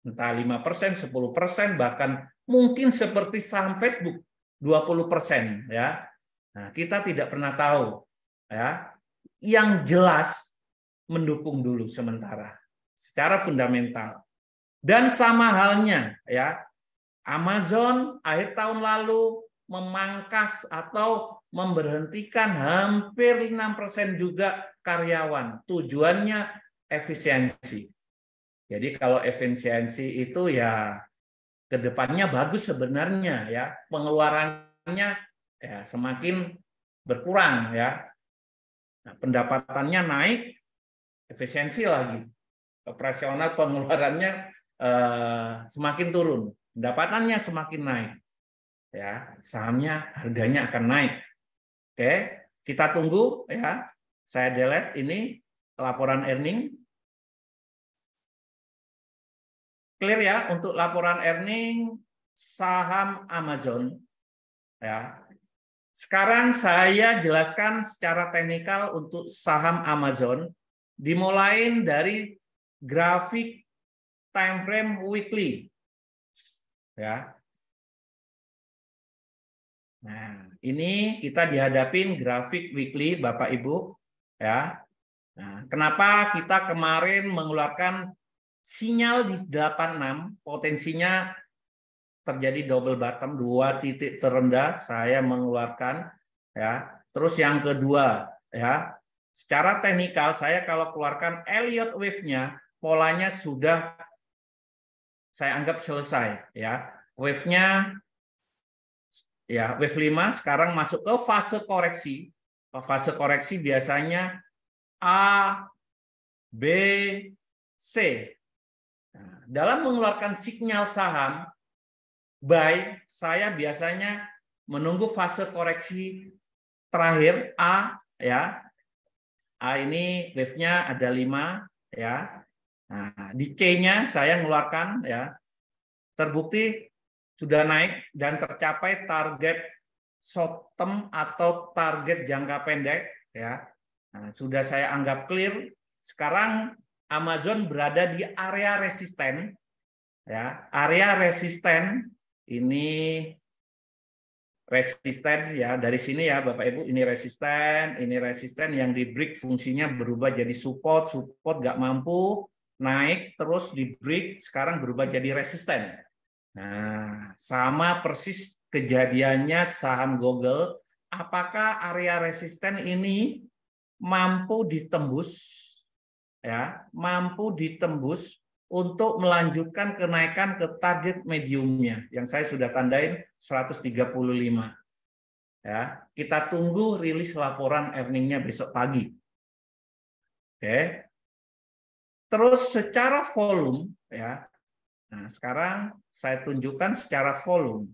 Speaker 1: entah 5%, 10%, bahkan mungkin seperti saham Facebook 20% ya. Nah, kita tidak pernah tahu ya. Yang jelas mendukung dulu sementara secara fundamental. Dan sama halnya ya, Amazon akhir tahun lalu memangkas atau memberhentikan hampir 6% juga karyawan. Tujuannya efisiensi. Jadi kalau efisiensi itu ya kedepannya bagus sebenarnya ya, pengeluarannya ya semakin berkurang ya. Nah, pendapatannya naik, efisiensi lagi. Operasional pengeluarannya semakin turun, pendapatannya semakin naik. Ya, sahamnya harganya akan naik. Oke, kita tunggu ya. Saya delete ini laporan earning. Clear ya untuk laporan earning saham Amazon ya. Sekarang saya jelaskan secara teknikal untuk saham Amazon, dimulai dari grafik time frame weekly ya. Nah, ini kita dihadapin grafik weekly Bapak Ibu ya. Nah, kenapa kita kemarin mengeluarkan sinyal di 86, potensinya terjadi double bottom, 2 titik terendah, saya mengeluarkan ya. Terus yang kedua ya, secara teknikal saya kalau keluarkan Elliott wave-nya, polanya sudah saya anggap selesai ya. Wave-nya ya, wave 5 sekarang masuk ke fase koreksi. Fase koreksi biasanya A, B, C. Nah, dalam mengeluarkan sinyal saham buy, saya biasanya menunggu fase koreksi terakhir A ya. A ini wave-nya ada 5 ya. Nah, di C-nya saya mengeluarkan ya. Terbukti sudah naik dan tercapai target short term atau target jangka pendek ya. Nah, sudah saya anggap clear. Sekarang Amazon berada di area resisten ya. Area resisten ini resisten ya, dari sini ya Bapak Ibu, ini resisten yang di break fungsinya berubah jadi support nggak mampu naik, terus di break sekarang berubah jadi resisten. Nah, sama persis kejadiannya saham Google. Apakah area resisten ini mampu ditembus ya, mampu ditembus untuk melanjutkan kenaikan ke target mediumnya yang saya sudah tandain 135 ya. Kita tunggu rilis laporan earningnya besok pagi. Oke. Terus secara volume ya. Nah, sekarang saya tunjukkan secara volume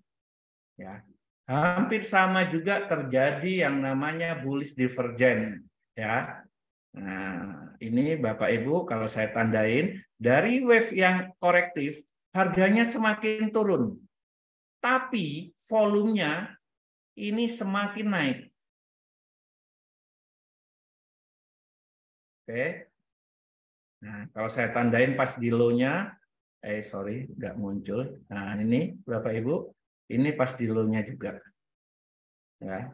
Speaker 1: ya. Hampir sama juga terjadi yang namanya bullish divergence ya. Nah, ini Bapak Ibu kalau saya tandain dari wave yang korektif harganya semakin turun. Tapi volumenya ini semakin naik. Oke. Nah, kalau saya tandain pas di low-nya sorry, nggak muncul. Nah, ini Bapak Ibu, ini pas di low-nya juga. Ya.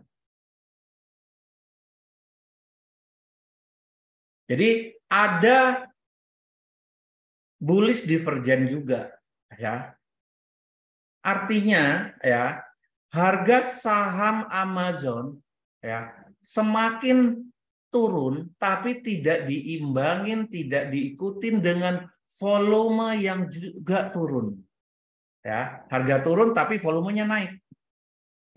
Speaker 1: Jadi ada bullish divergence juga ya. Artinya ya, harga saham Amazon ya semakin turun tapi tidak diimbangin, tidak diikutin dengan volume yang juga turun. Ya, harga turun tapi volumenya naik.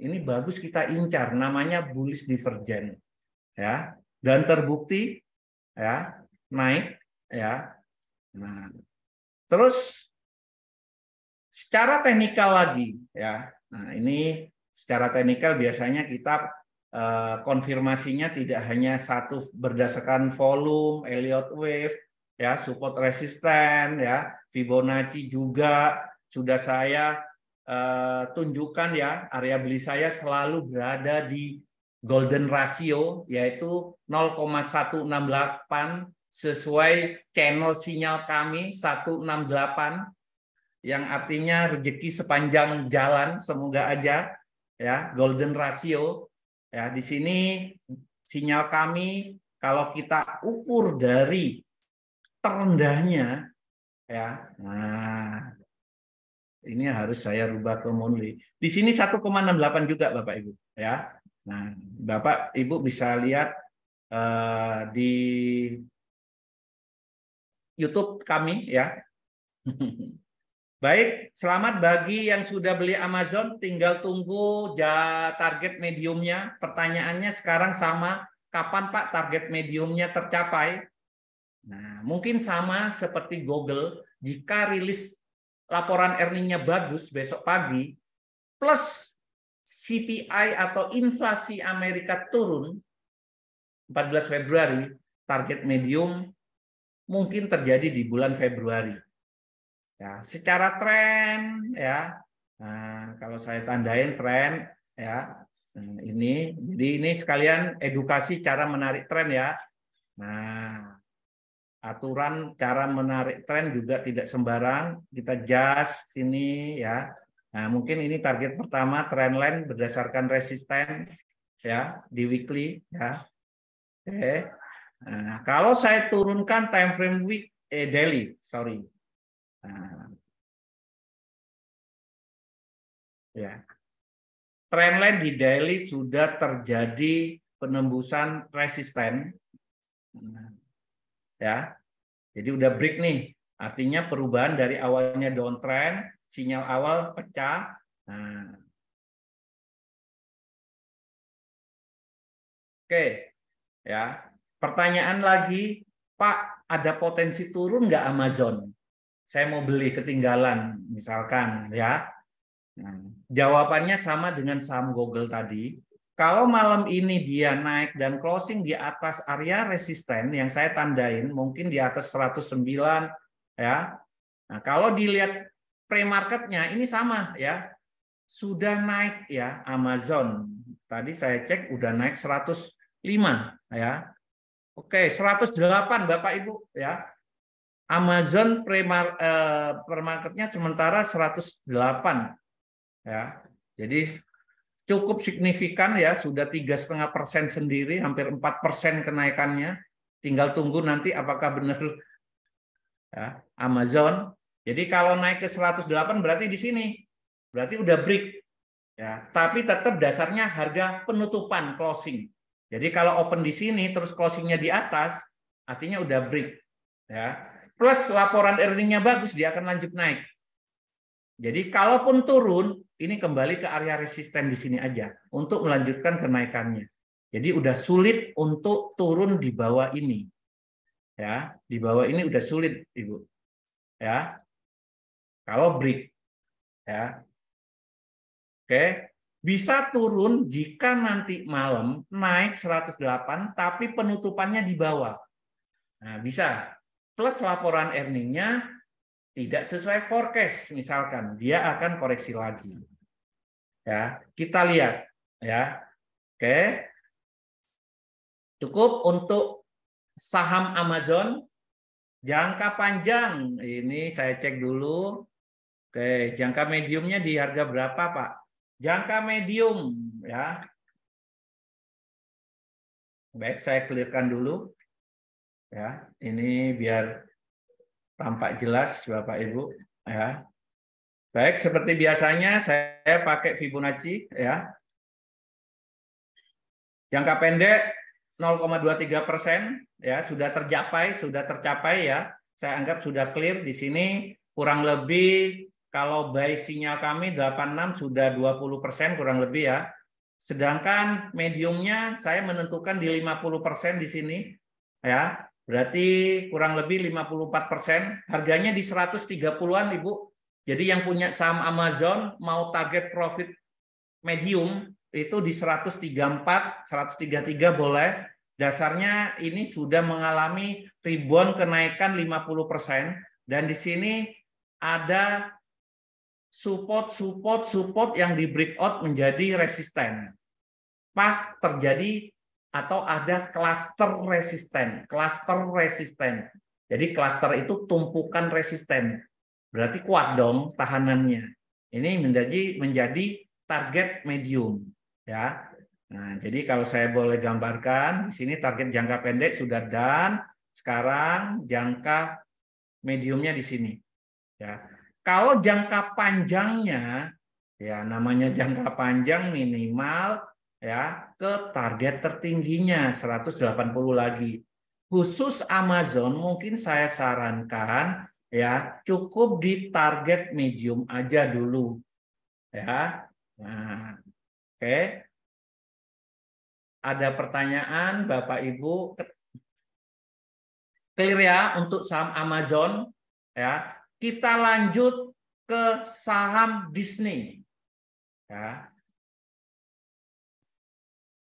Speaker 1: Ini bagus kita incar, namanya bullish divergence. Ya. dan terbukti ya naik ya. Nah, terus secara teknikal lagi ya. Nah, ini secara teknikal biasanya kita konfirmasinya tidak hanya satu berdasarkan volume, Elliott wave, ya, support resisten, ya, Fibonacci juga sudah saya tunjukkan ya, area beli saya selalu berada di golden ratio yaitu 0,168 sesuai channel sinyal kami 168 yang artinya rezeki sepanjang jalan, semoga aja ya, golden ratio ya. Di sini sinyal kami kalau kita ukur dari terendahnya ya. Nah, ini harus saya rubah ke monthly. Di sini 1,68 juga Bapak Ibu ya. Nah, Bapak Ibu bisa lihat di YouTube kami ya. Baik, selamat bagi yang sudah beli Amazon, tinggal tunggu target mediumnya. Pertanyaannya sekarang sama, kapan Pak target mediumnya tercapai? Nah, mungkin sama seperti Google, jika rilis laporan earningnya bagus besok pagi, plus CPI atau inflasi Amerika turun 14 Februari, target medium mungkin terjadi di bulan Februari. Ya, secara tren ya. Nah, kalau saya tandain tren ya. Nah, ini jadi ini sekalian edukasi cara menarik tren ya. Nah, aturan cara menarik tren juga tidak sembarang, kita just sini ya. Nah, mungkin ini target pertama trend line berdasarkan resisten ya di weekly ya. Oke. Nah, kalau saya turunkan time frame daily, sorry. Nah, ya. Trendline di daily sudah terjadi penembusan resisten. Ya. Jadi udah break nih. Artinya perubahan dari awalnya downtrend, sinyal awal pecah. Nah. Oke. Ya. Pertanyaan lagi, Pak, ada potensi turun nggak Amazon? Saya mau beli ketinggalan, misalkan ya. Nah, jawabannya sama dengan saham Google tadi. Kalau malam ini dia naik dan closing di atas area resisten yang saya tandain, mungkin di atas 109 ya. Nah, kalau dilihat pre-marketnya ini sama ya. Sudah naik ya Amazon. Tadi saya cek udah naik 105 ya. Oke, 108 Bapak Ibu ya. Amazon pre-marketnya sementara 108 ya. Jadi cukup signifikan ya, sudah 3,5% sendiri, hampir 4% kenaikannya. Tinggal tunggu nanti apakah benar ya, Amazon. Jadi kalau naik ke 108 berarti di sini. Berarti udah break ya. Tapi tetap dasarnya harga penutupan closing. Jadi kalau open di sini terus closingnya di atas, artinya udah break ya. Plus laporan earningnya bagus, dia akan lanjut naik. Jadi kalaupun turun, ini kembali ke area resisten di sini aja untuk melanjutkan kenaikannya. Jadi udah sulit untuk turun di bawah ini. Ya, di bawah ini udah sulit, Ibu. Ya. Kalau break ya. Oke. Bisa turun jika nanti malam naik 108 tapi penutupannya di bawah. Nah, bisa. Plus laporan earningnya tidak sesuai forecast, misalkan dia akan koreksi lagi. Ya, kita lihat ya. Oke. Cukup untuk saham Amazon jangka panjang. Ini saya cek dulu. Oke, jangka mediumnya di harga berapa, Pak? Jangka medium ya. Baik, saya clearkan dulu. Ya, ini biar tampak jelas Bapak Ibu ya. Baik, seperti biasanya saya pakai Fibonacci ya. Jangka pendek 0,23% ya, sudah tercapai ya. Saya anggap sudah clear di sini, kurang lebih kalau buy sinyal kami 86 sudah 20% kurang lebih ya. Sedangkan mediumnya saya menentukan di 50% di sini, ya. Berarti kurang lebih 54%. Harganya di 130-an, Ibu. Jadi yang punya saham Amazon mau target profit medium itu di 134, 133 boleh. Dasarnya ini sudah mengalami rebound kenaikan 50%, dan di sini ada support yang di breakout menjadi resisten. Pas terjadi atau ada cluster resisten. Jadi cluster itu tumpukan resisten. Berarti kuat dong tahanannya. Ini menjadi target medium, ya. Nah, jadi kalau saya boleh gambarkan di sini target jangka pendek sudah done. Sekarang jangka mediumnya di sini, ya. Kalau jangka panjangnya, ya namanya jangka panjang minimal ya ke target tertingginya 180 lagi. Khusus Amazon mungkin saya sarankan ya cukup di target medium aja dulu, ya. Nah, oke. Ada pertanyaan Bapak Ibu? Clear ya untuk saham Amazon, ya. Kita lanjut ke saham Disney, ya.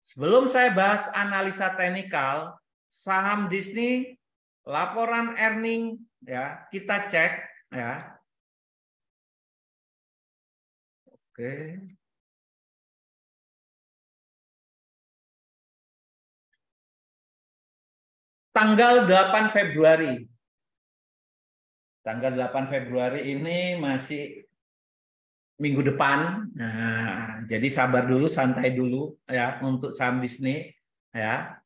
Speaker 1: Sebelum saya bahas analisa teknikal saham Disney, laporan earning ya, kita cek ya. Oke. Tanggal 8 Februari. Tanggal 8 Februari ini masih minggu depan. Nah, jadi sabar dulu, santai dulu ya untuk saham Disney ya.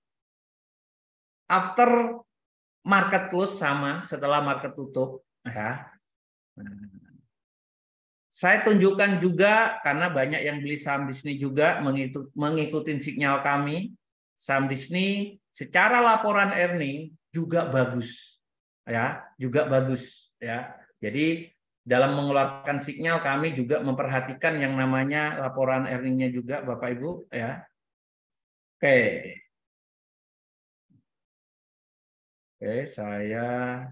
Speaker 1: After market close sama setelah market tutup ya. Saya tunjukkan juga karena banyak yang beli saham Disney juga mengikuti sinyal kami. Saham Disney secara laporan earning juga bagus, ya, juga bagus, ya. Jadi dalam mengeluarkan sinyal kami juga memperhatikan yang namanya laporan earningnya juga, Bapak Ibu, ya. Oke, saya.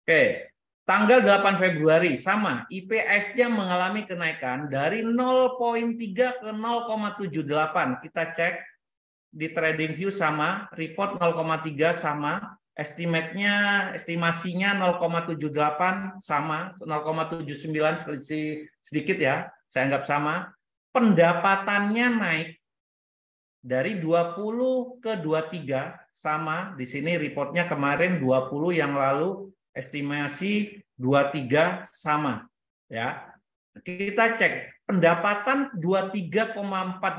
Speaker 1: Oke. Tanggal 8 Februari sama, IPS-nya mengalami kenaikan dari 0,3 ke 0,78. Kita cek di TradingView sama, report 0,3 sama, estimasinya 0,78 sama, 0,79 sedikit ya, saya anggap sama. Pendapatannya naik dari 20 ke 23 sama, di sini reportnya kemarin 20 yang lalu estimasi 23 sama, ya. Kita cek pendapatan 23,4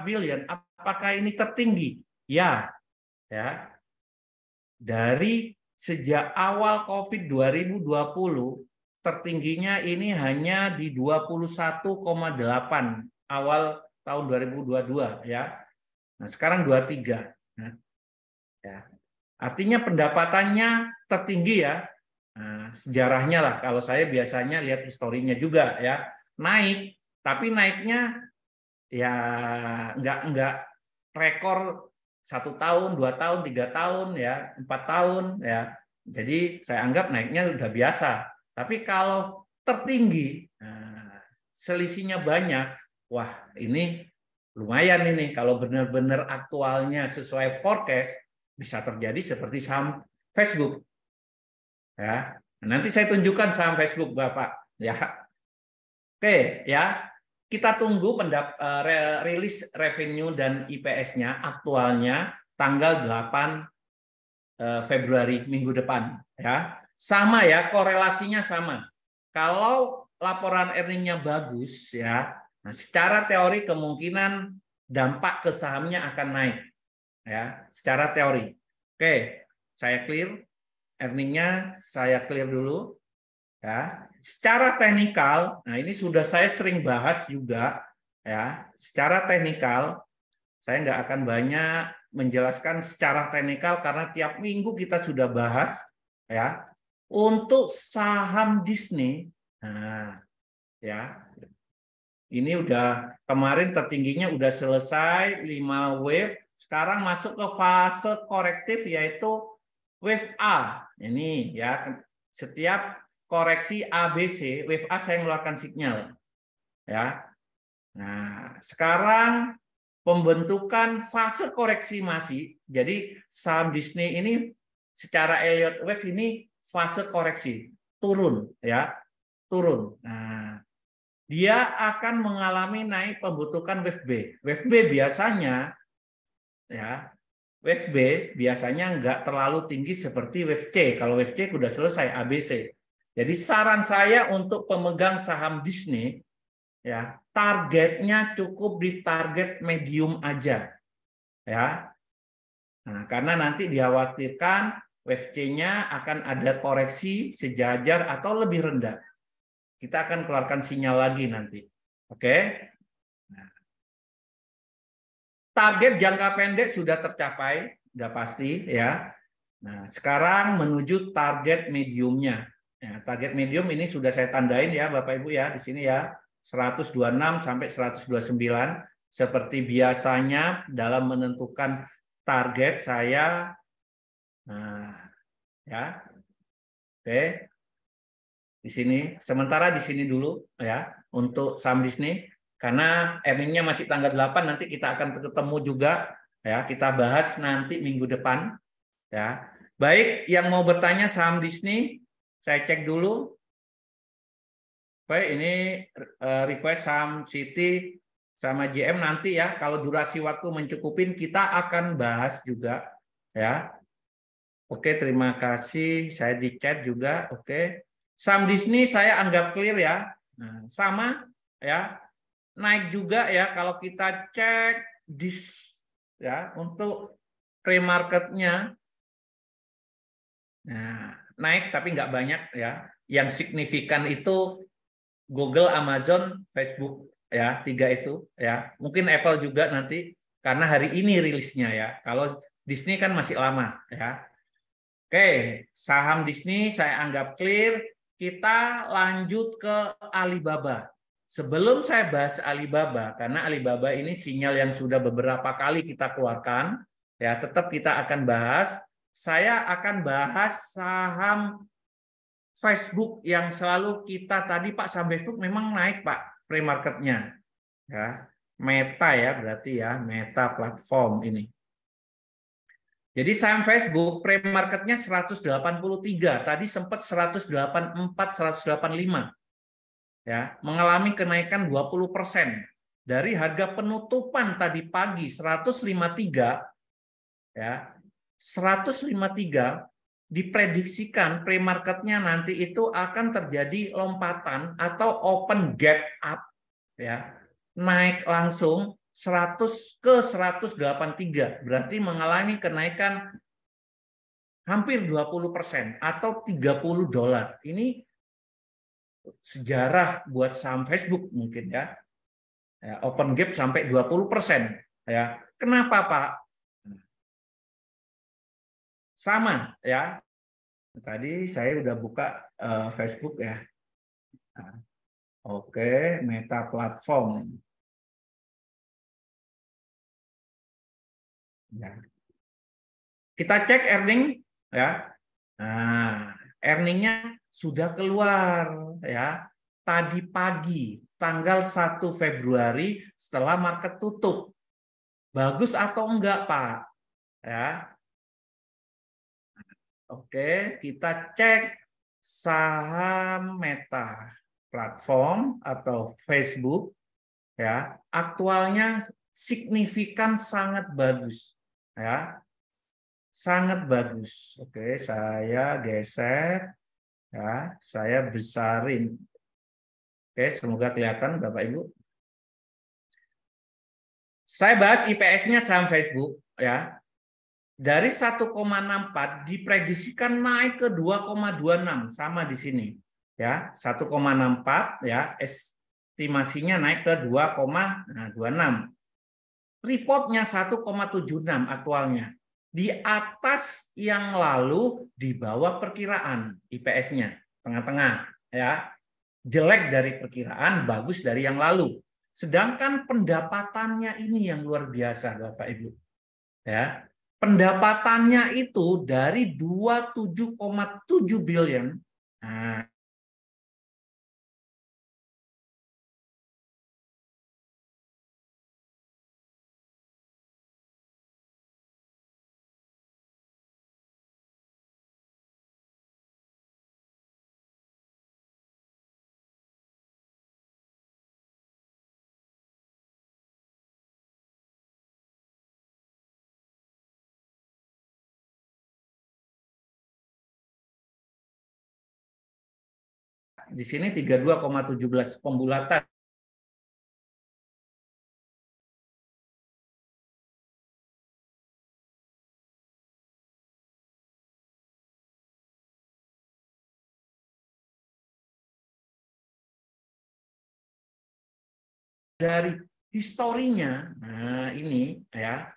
Speaker 1: billion, apakah ini tertinggi? Ya, ya. Dari sejak awal Covid 2020 tertingginya ini hanya di 21,8 awal tahun 2022 ya. Nah, sekarang 23. Nah, ya. Artinya pendapatannya tertinggi ya. Nah, sejarahnya lah, kalau saya biasanya lihat historinya juga ya, naik, tapi naiknya ya nggak rekor 1 tahun, 2 tahun, 3 tahun ya, 4 tahun ya. Jadi saya anggap naiknya udah biasa. Tapi kalau tertinggi, nah, selisihnya banyak, wah ini lumayan ini kalau benar-benar aktualnya sesuai forecast bisa terjadi seperti saham Facebook. Ya, nanti saya tunjukkan saham Facebook Bapak. Ya, oke ya. Kita tunggu rilis revenue dan IPS-nya aktualnya tanggal 8 Februari minggu depan. Ya, sama ya korelasinya sama. Kalau laporan earningnya bagus ya, nah secara teori kemungkinan dampak ke sahamnya akan naik. Ya, secara teori. Oke, saya clear. Earningnya saya clear dulu, ya. Secara teknikal, nah ini sudah saya sering bahas juga, ya. Secara teknikal, saya nggak akan banyak menjelaskan secara teknikal karena tiap minggu kita sudah bahas, ya. Untuk saham Disney, nah, ya, Ini udah kemarin tertingginya udah selesai 5 wave, sekarang masuk ke fase korektif yaitu wave A. Ini ya, setiap koreksi ABC, wave A saya mengeluarkan sinyal. Ya. Nah, sekarang pembentukan fase koreksi masih. Jadi saham Disney ini secara Elliott Wave ini fase koreksi, turun ya, turun. Nah, dia akan mengalami naik pembentukan wave B. Wave B biasanya ya, wave B biasanya nggak terlalu tinggi seperti wave C. Kalau wave C sudah selesai ABC. Jadi saran saya untuk pemegang saham Disney ya, targetnya cukup di target medium aja ya. Nah, karena nanti dikhawatirkan wave C-nya akan ada koreksi sejajar atau lebih rendah. Kita akan keluarkan sinyal lagi nanti. Oke. Nah, target jangka pendek sudah tercapai, sudah pasti ya. Nah, sekarang menuju target mediumnya. Ya, target medium ini sudah saya tandain ya Bapak Ibu ya di sini ya. 126 sampai 129 seperti biasanya dalam menentukan target saya. Nah, ya. Oke. Di sini sementara di sini dulu ya untuk saham Disney karena earningnya masih tanggal 8, nanti kita akan ketemu juga ya, kita bahas nanti minggu depan ya. Baik, yang mau bertanya saham Disney saya cek dulu. Baik, ini request saham Citi sama JM nanti ya, kalau durasi waktu mencukupin kita akan bahas juga ya. Oke, terima kasih. Saya di chat juga. Oke. Saham Disney saya anggap clear ya. Nah, sama ya. Naik juga ya kalau kita cek ya untuk pre-marketnya. Nah, naik tapi nggak banyak ya. Yang signifikan itu Google, Amazon, Facebook ya, 3 itu ya. Mungkin Apple juga nanti karena hari ini rilisnya ya. Kalau Disney kan masih lama ya. Oke, saham Disney saya anggap clear. Kita lanjut ke Alibaba. Sebelum saya bahas Alibaba, karena Alibaba ini sinyal yang sudah beberapa kali kita keluarkan, ya tetap kita akan bahas. Saya akan bahas saham Facebook yang selalu kita tadi Pak, saham Facebook memang naik Pak pre-marketnya. Ya, Meta ya berarti ya, Meta platform ini. Jadi saham Facebook pre-marketnya 183, tadi sempat 184, 185. Ya, mengalami kenaikan 20%. Dari harga penutupan tadi pagi 153 ya, 153 diprediksikan pre-marketnya nanti itu akan terjadi lompatan atau open gap up ya. Naik langsung 100 ke 183, berarti mengalami kenaikan hampir 20% atau $30. Ini sejarah buat saham Facebook mungkin ya. Open gap sampai 20% ya. Kenapa Pak? Sama ya. Tadi saya udah buka Facebook ya. Oke, Meta platform. Ya. Kita cek earning ya. Nah, earningnya sudah keluar ya. Tadi pagi tanggal 1 Februari setelah market tutup. Bagus atau enggak, Pak? Ya. Oke, kita cek saham Meta platform atau Facebook ya. Aktualnya signifikan sangat bagus ya. Sangat bagus. Oke, saya geser ya, saya besarin. Oke, semoga kelihatan Bapak Ibu. Saya bahas IPS-nya saham Facebook ya. Dari 1,64 diprediksikan naik ke 2,26 sama di sini. Ya, 1,64 ya, estimasinya naik ke 2,26. Reportnya 1,76 aktualnya. Di atas yang lalu, di bawah perkiraan IPS-nya, tengah-tengah ya. Jelek dari perkiraan, bagus dari yang lalu. Sedangkan pendapatannya ini yang luar biasa, Bapak Ibu. Ya. Pendapatannya itu dari 27,7 billion. Nah, di sini 32,17 pembulatan. Dari historinya, nah ini ya,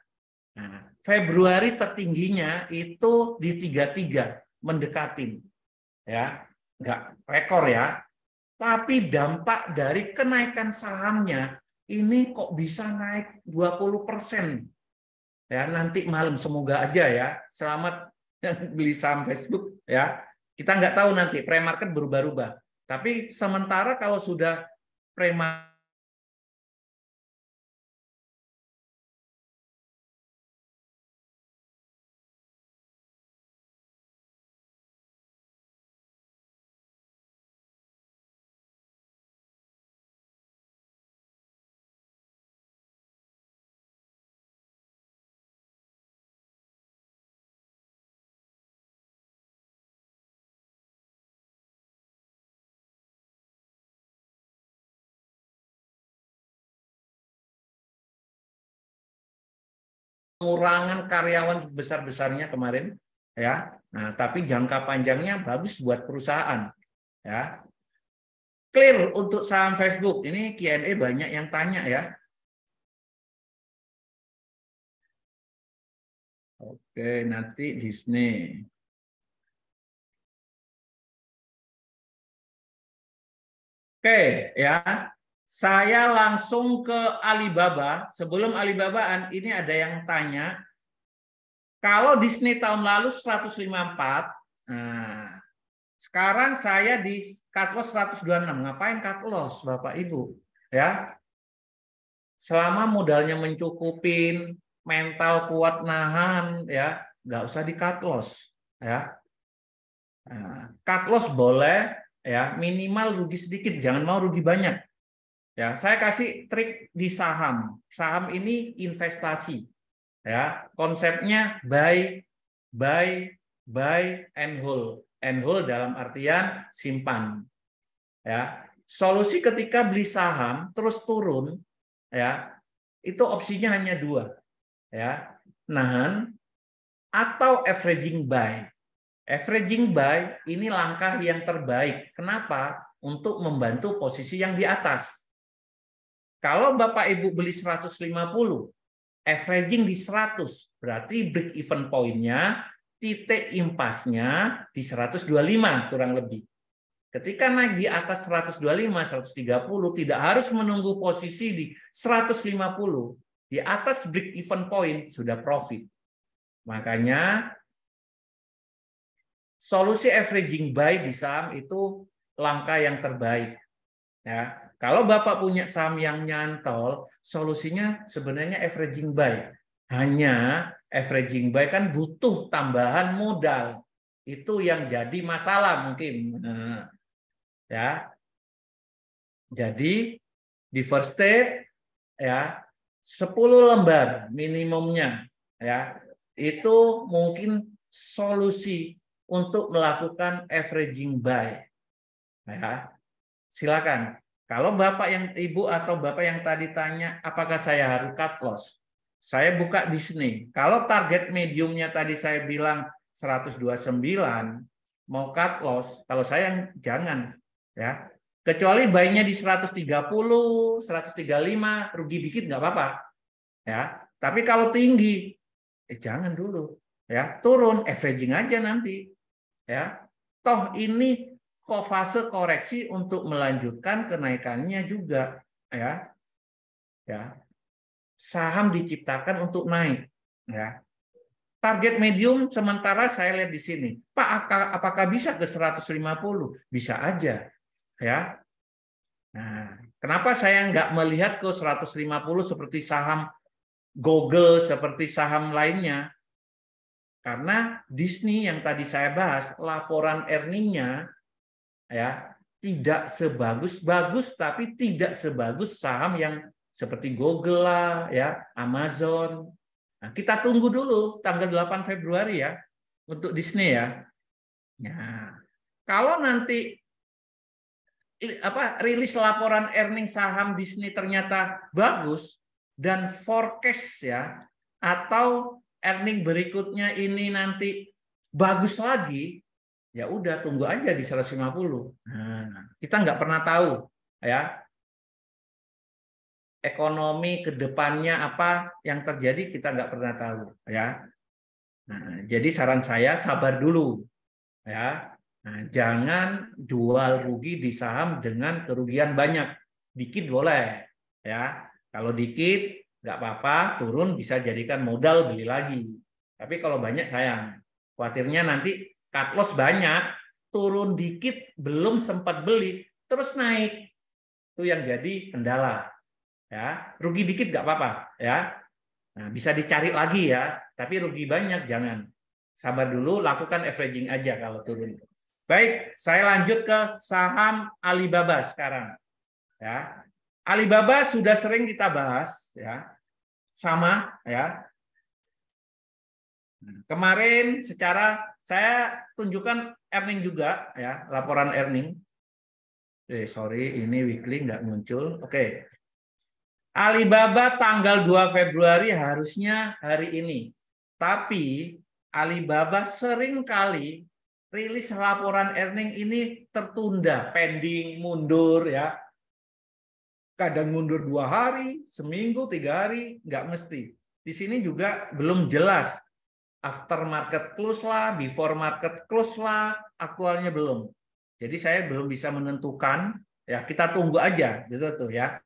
Speaker 1: nah, Februari tertingginya itu di 33, mendekatin, ya, nggak rekor ya, tapi dampak dari kenaikan sahamnya ini kok bisa naik 20%, ya nanti malam semoga aja ya, selamat yang beli saham Facebook ya, kita nggak tahu nanti pre-market berubah-ubah, tapi sementara kalau sudah pre-market pengurangan karyawan besar-besarnya kemarin ya. Nah, tapi jangka panjangnya bagus buat perusahaan ya. Clear untuk saham Facebook. Ini Q&A banyak yang tanya ya. Oke, nanti Disney. Oke, ya. Saya langsung ke Alibaba. Sebelum Alibabaan, ini ada yang tanya, kalau Disney tahun lalu 154, nah, sekarang saya di cut loss 126. Ngapain cut loss, Bapak Ibu? Ya, selama modalnya mencukupin, mental kuat nahan, ya nggak usah di cut loss. Ya, nah, cut loss boleh, ya minimal rugi sedikit, jangan mau rugi banyak. Ya, saya kasih trik di saham. Saham ini investasi. Ya, konsepnya buy, and hold. And hold dalam artian simpan. Ya, solusi ketika beli saham terus turun, ya itu opsinya hanya dua, ya nahan atau averaging buy. Averaging buy ini langkah yang terbaik. Kenapa? Untuk membantu posisi yang di atas. Kalau Bapak Ibu beli 150, averaging di 100, berarti break even point-nya, titik impasnya di 125 kurang lebih. Ketika naik di atas 125, 130, tidak harus menunggu posisi di 150. Di atas break even point sudah profit. Makanya solusi averaging buy di saham itu langkah yang terbaik. Ya, kalau Bapak punya saham yang nyantol, solusinya sebenarnya averaging buy. Hanya averaging buy kan butuh tambahan modal. Itu yang jadi masalah mungkin. Nah, ya. Jadi di first step ya 10 lembar minimumnya ya. Itu mungkin solusi untuk melakukan averaging buy. Ya. Silakan. Kalau Bapak yang Ibu atau Bapak yang tadi tanya apakah saya harus cut loss? Saya buka Disney. Kalau target mediumnya tadi saya bilang 129 mau cut loss, kalau saya jangan ya. Kecuali buy-nya di 130, 135, rugi dikit nggak apa-apa. Ya. Tapi kalau tinggi, jangan dulu. Ya, turun, averaging aja nanti. Ya. Toh ini kok fase koreksi untuk melanjutkan kenaikannya juga. Ya. ya. Saham diciptakan untuk naik, ya. Target medium sementara saya lihat di sini. Pak, apakah bisa ke 150? Bisa aja, ya. Nah, kenapa saya nggak melihat ke 150 seperti saham Google, seperti saham lainnya? Karena Disney yang tadi saya bahas, laporan earningnya ya tidak bagus, tapi tidak sebagus saham yang seperti Google lah, ya, Amazon. Nah, kita tunggu dulu tanggal 8 Februari ya untuk Disney ya. Nah, kalau nanti rilis laporan earning saham Disney ternyata bagus dan forecast ya atau earning berikutnya ini nanti bagus lagi, ya udah tunggu aja di 150. Nah, kita nggak pernah tahu ya ekonomi ke depannya apa yang terjadi, kita nggak pernah tahu ya. Nah, jadi saran saya sabar dulu ya. Nah, jangan jual rugi di saham dengan kerugian banyak. Dikit boleh ya. Kalau dikit nggak apa-apa, turun bisa jadikan modal beli lagi. Tapi kalau banyak sayang. Khawatirnya nanti cut loss banyak, turun dikit belum sempat beli, terus naik. Itu yang jadi kendala. Ya, rugi dikit nggak apa-apa ya. Nah, bisa dicari lagi ya, tapi rugi banyak jangan. Sabar dulu, lakukan averaging aja kalau turun. Baik, saya lanjut ke saham Alibaba sekarang. Ya, Alibaba sudah sering kita bahas, ya, sama, ya. Kemarin secara saya tunjukkan earning juga, ya, laporan earning. Sorry, ini weekly nggak muncul. Oke. Alibaba tanggal 2 Februari harusnya hari ini. Tapi Alibaba sering kali rilis laporan earning ini tertunda, pending, mundur ya. Kadang mundur 2 hari, seminggu, 3 hari, nggak mesti. Di sini juga belum jelas. After market close lah, before market close lah, aktualnya belum. Jadi saya belum bisa menentukan. Ya kita tunggu aja, gitu tuh ya.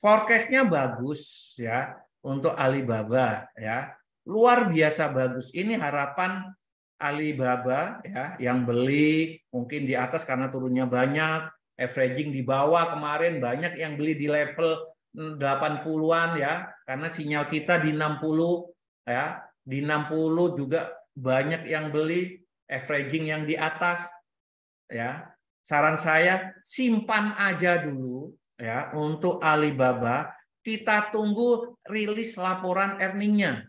Speaker 1: Forecast-nya bagus ya untuk Alibaba ya. Luar biasa bagus. Ini harapan Alibaba ya yang beli mungkin di atas karena turunnya banyak, averaging di bawah kemarin banyak yang beli di level 80-an ya karena sinyal kita di 60 ya. Di 60 juga banyak yang beli, averaging yang di atas ya. Saran saya simpan aja dulu ya untuk Alibaba, kita tunggu rilis laporan earningnya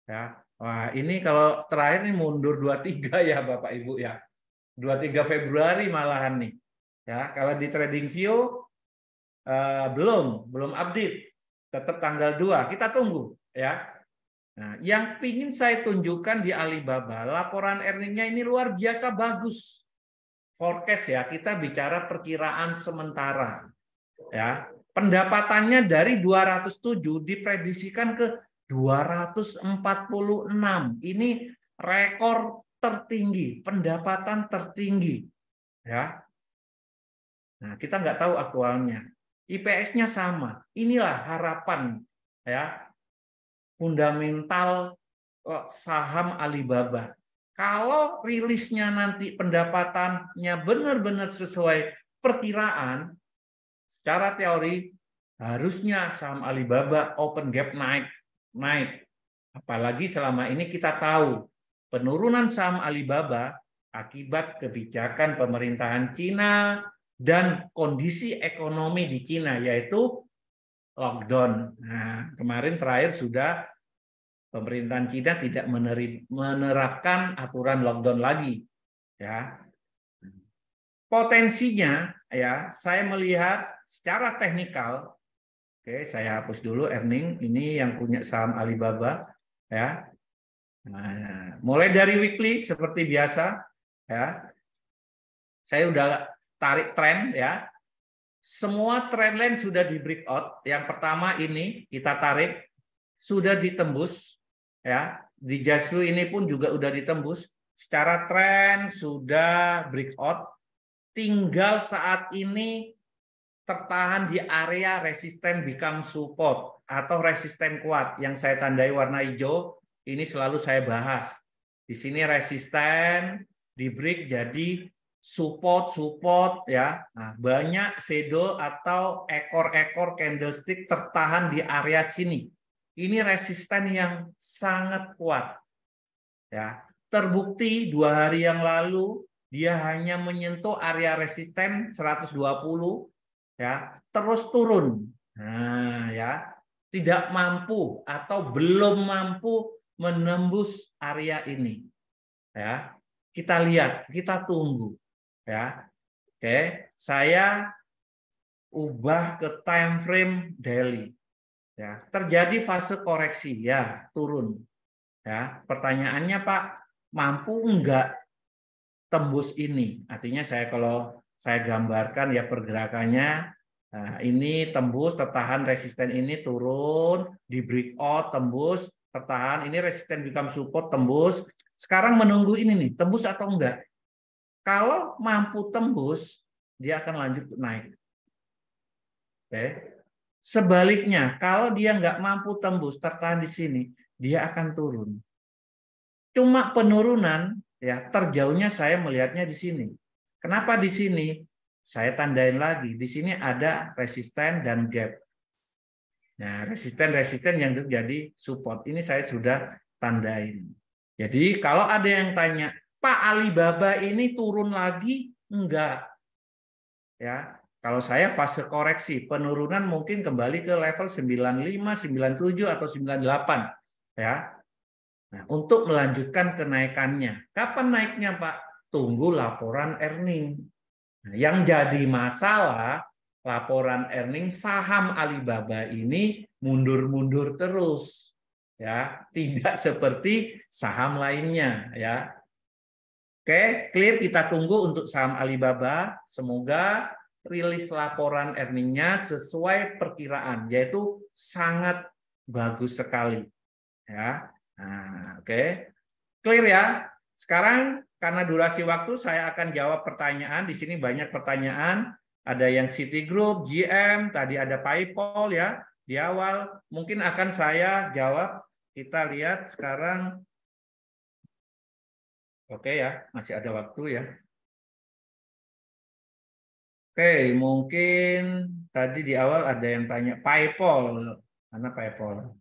Speaker 1: ya. Wah, ini kalau terakhir ini mundur 23 ya Bapak Ibu ya. 23 Februari malahan nih. Ya, kalau di TradingView belum update. Tetap tanggal 2. Kita tunggu ya. Nah, yang ingin saya tunjukkan di Alibaba, laporan earningnya ini luar biasa bagus. Forecast ya, kita bicara perkiraan sementara. Ya, pendapatannya dari 207 diprediksikan ke 246. Ini rekor tertinggi, pendapatan tertinggi. Ya. Nah, kita nggak tahu aktualnya. IPS-nya sama. Inilah harapan ya fundamental saham Alibaba. Kalau rilisnya nanti pendapatannya benar-benar sesuai perkiraan, secara teori harusnya saham Alibaba open gap naik. Apalagi selama ini kita tahu penurunan saham Alibaba akibat kebijakan pemerintahan Cina dan kondisi ekonomi di Cina, yaitu lockdown. Nah, kemarin terakhir sudah pemerintahan Cina tidak menerapkan aturan lockdown lagi. Ya, potensinya ya saya melihat secara teknikal. Oke, saya hapus dulu earning ini yang punya saham Alibaba ya. Nah, mulai dari weekly seperti biasa ya. Saya udah tarik tren ya. Semua trendline sudah di breakout. Yang pertama ini kita tarik sudah ditembus ya. Di Jaslu ini pun juga udah ditembus. Secara tren sudah breakout. Tinggal saat ini tertahan di area resisten become support atau resisten kuat yang saya tandai warna hijau, ini selalu saya bahas. Di sini resisten di break jadi support ya. Nah, banyak shadow atau ekor-ekor candlestick tertahan di area sini. Ini resisten yang sangat kuat. Ya, terbukti 2 hari yang lalu dia hanya menyentuh area resisten 120 ya, terus turun. Nah, ya, tidak mampu atau belum mampu menembus area ini. Ya. Kita lihat, kita tunggu, ya. Oke, saya ubah ke time frame daily. Ya, terjadi fase koreksi, ya, turun. Ya, pertanyaannya Pak, mampu enggak tembus ini? Artinya kalau saya gambarkan ya pergerakannya, nah, ini tembus, tertahan, resisten ini turun, di breakout, tembus, tertahan, ini resisten become support, tembus. Sekarang menunggu ini nih, tembus atau enggak? Kalau mampu tembus, dia akan lanjut naik. Oke. Sebaliknya, kalau dia nggak mampu tembus, tertahan di sini, dia akan turun. Cuma penurunan, ya terjauhnya saya melihatnya di sini. Kenapa di sini? Saya tandain lagi. Di sini ada resisten dan gap. Nah, resisten yang terjadi support. Ini saya sudah tandain. Jadi kalau ada yang tanya, Pak Alibaba ini turun lagi? Enggak. Ya, kalau saya fase koreksi, penurunan mungkin kembali ke level 95, 97 atau 98 ya. Nah, untuk melanjutkan kenaikannya. Kapan naiknya, Pak? Tunggu laporan earning. Nah, yang jadi masalah laporan earning saham Alibaba ini mundur-mundur terus. Ya, tidak seperti saham lainnya ya. Oke, clear, kita tunggu untuk saham Alibaba. Semoga rilis laporan earningnya sesuai perkiraan, yaitu sangat bagus sekali. Ya, nah, oke, clear ya. Sekarang karena durasi waktu, saya akan jawab pertanyaan. Di sini banyak pertanyaan. Ada yang Citigroup, GM, tadi ada PayPal ya di awal. Mungkin akan saya jawab. Kita lihat sekarang. Oke ya, masih ada waktu ya. Oke, mungkin tadi di awal ada yang tanya PayPal. Mana PayPal?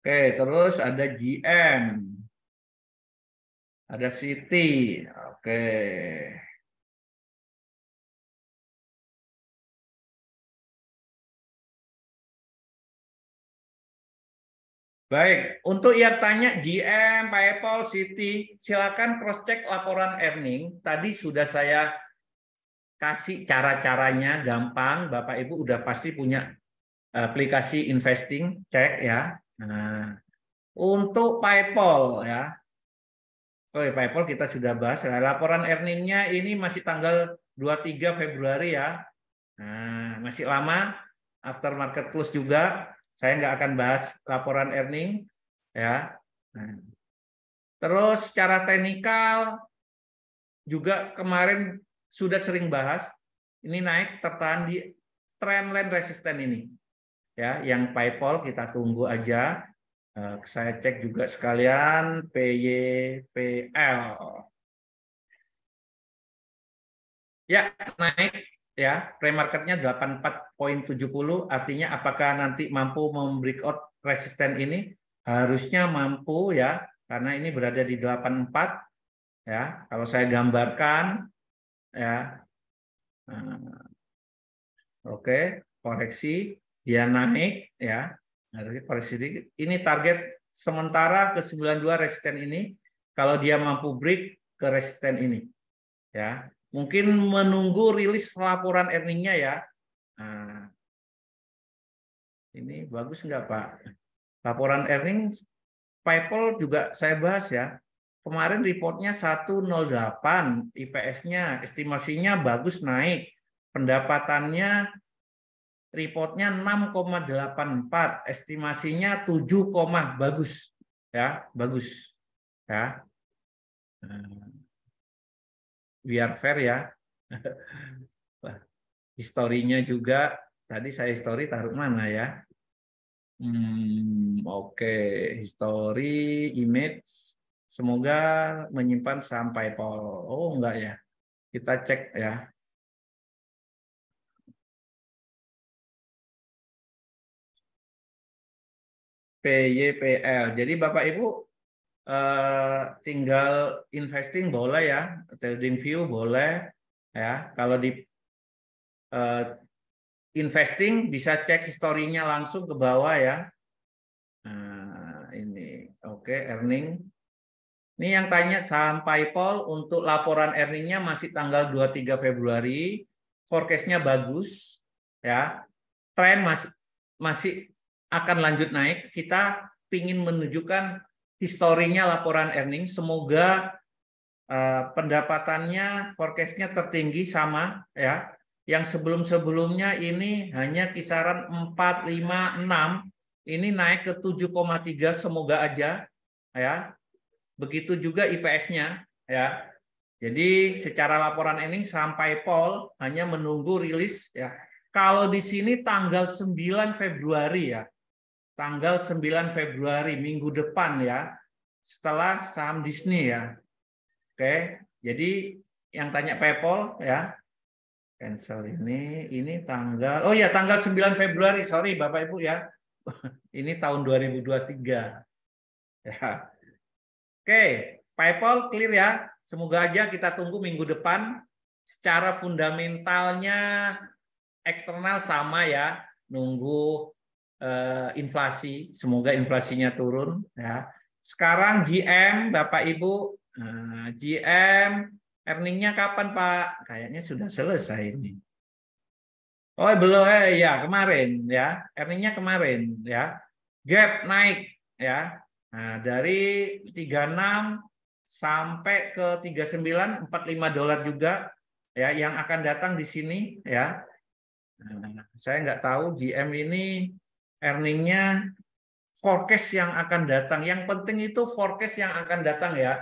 Speaker 1: Oke, terus ada GM. Ada Citi. Oke. Baik, untuk yang tanya GM, PayPal, Citi, silakan cross-check laporan earning. Tadi sudah saya kasih cara-caranya gampang. Bapak Ibu udah pasti punya aplikasi investing, cek ya. Nah, untuk PayPal ya. Oh, PayPal kita sudah bahas. Laporan earningnya ini masih tanggal 23 Februari ya. Nah, masih lama. After market close juga. Saya nggak akan bahas laporan earning ya. Nah, terus secara teknikal juga kemarin sudah sering bahas. Ini naik tertahan di trendline resisten ini. Ya, yang PayPal kita tunggu aja. Saya cek juga sekalian PYPL. Ya, naik ya. Pre-marketnya 84.70, artinya apakah nanti mampu membreakout resisten ini? Harusnya mampu ya, karena ini berada di 84 ya. Kalau saya gambarkan ya. Oke, koreksi dia naik ya. Koreksi dikit. Ini target sementara ke 92 resisten ini. Kalau dia mampu break ke resisten ini ya. Mungkin menunggu rilis laporan earningnya ya. Nah, ini bagus nggak Pak? Laporan earning PayPal juga saya bahas ya. Kemarin reportnya 108, IPS-nya, estimasinya bagus naik. Pendapatannya reportnya 6,84, estimasinya 7, bagus. Ya, bagus. Ya. Biar fair ya. historinya juga. Tadi saya history taruh mana ya? Oke, history, image. Semoga menyimpan sampai PayPal. Oh, enggak ya. Kita cek ya. PYPL. Jadi Bapak Ibu tinggal investing boleh ya, trading view boleh ya. Kalau di investing bisa cek historinya langsung ke bawah ya. Nah, ini oke, earning. Ini yang tanya saham PayPal untuk laporan earningnya masih tanggal 23 Februari. Forecast-nya bagus ya. Tren masih akan lanjut naik. Kita ingin menunjukkan historinya laporan earning. Semoga pendapatannya forecast-nya tertinggi sama ya. Yang sebelum-sebelumnya ini hanya kisaran 4, 5, 6. Ini naik ke 7,3 semoga aja ya. Begitu juga IPS-nya ya. Jadi secara laporan earning sampai PayPal hanya menunggu rilis ya. Kalau di sini tanggal 9 Februari ya. Tanggal 9 Februari minggu depan ya. Setelah saham Disney ya. Oke. Jadi yang tanya PayPal ya. Cancel ini tanggal. Oh ya, tanggal 9 Februari. Sorry Bapak Ibu ya. Ini tahun 2023. Ya. Oke, PayPal clear ya. Semoga aja kita tunggu minggu depan. Secara fundamentalnya eksternal sama ya. Nunggu inflasi. Semoga inflasinya turun ya. Sekarang GM, Bapak Ibu. GM earningnya kapan Pak? Kayaknya sudah selesai ini. Oh belum ya kemarin ya. Earningnya kemarin ya. Gap naik ya. Nah, dari 36 sampai ke 39, $45 juga ya yang akan datang di sini ya. Nah, saya nggak tahu GM ini earningnya forecast yang akan datang. Yang penting itu forecast yang akan datang ya.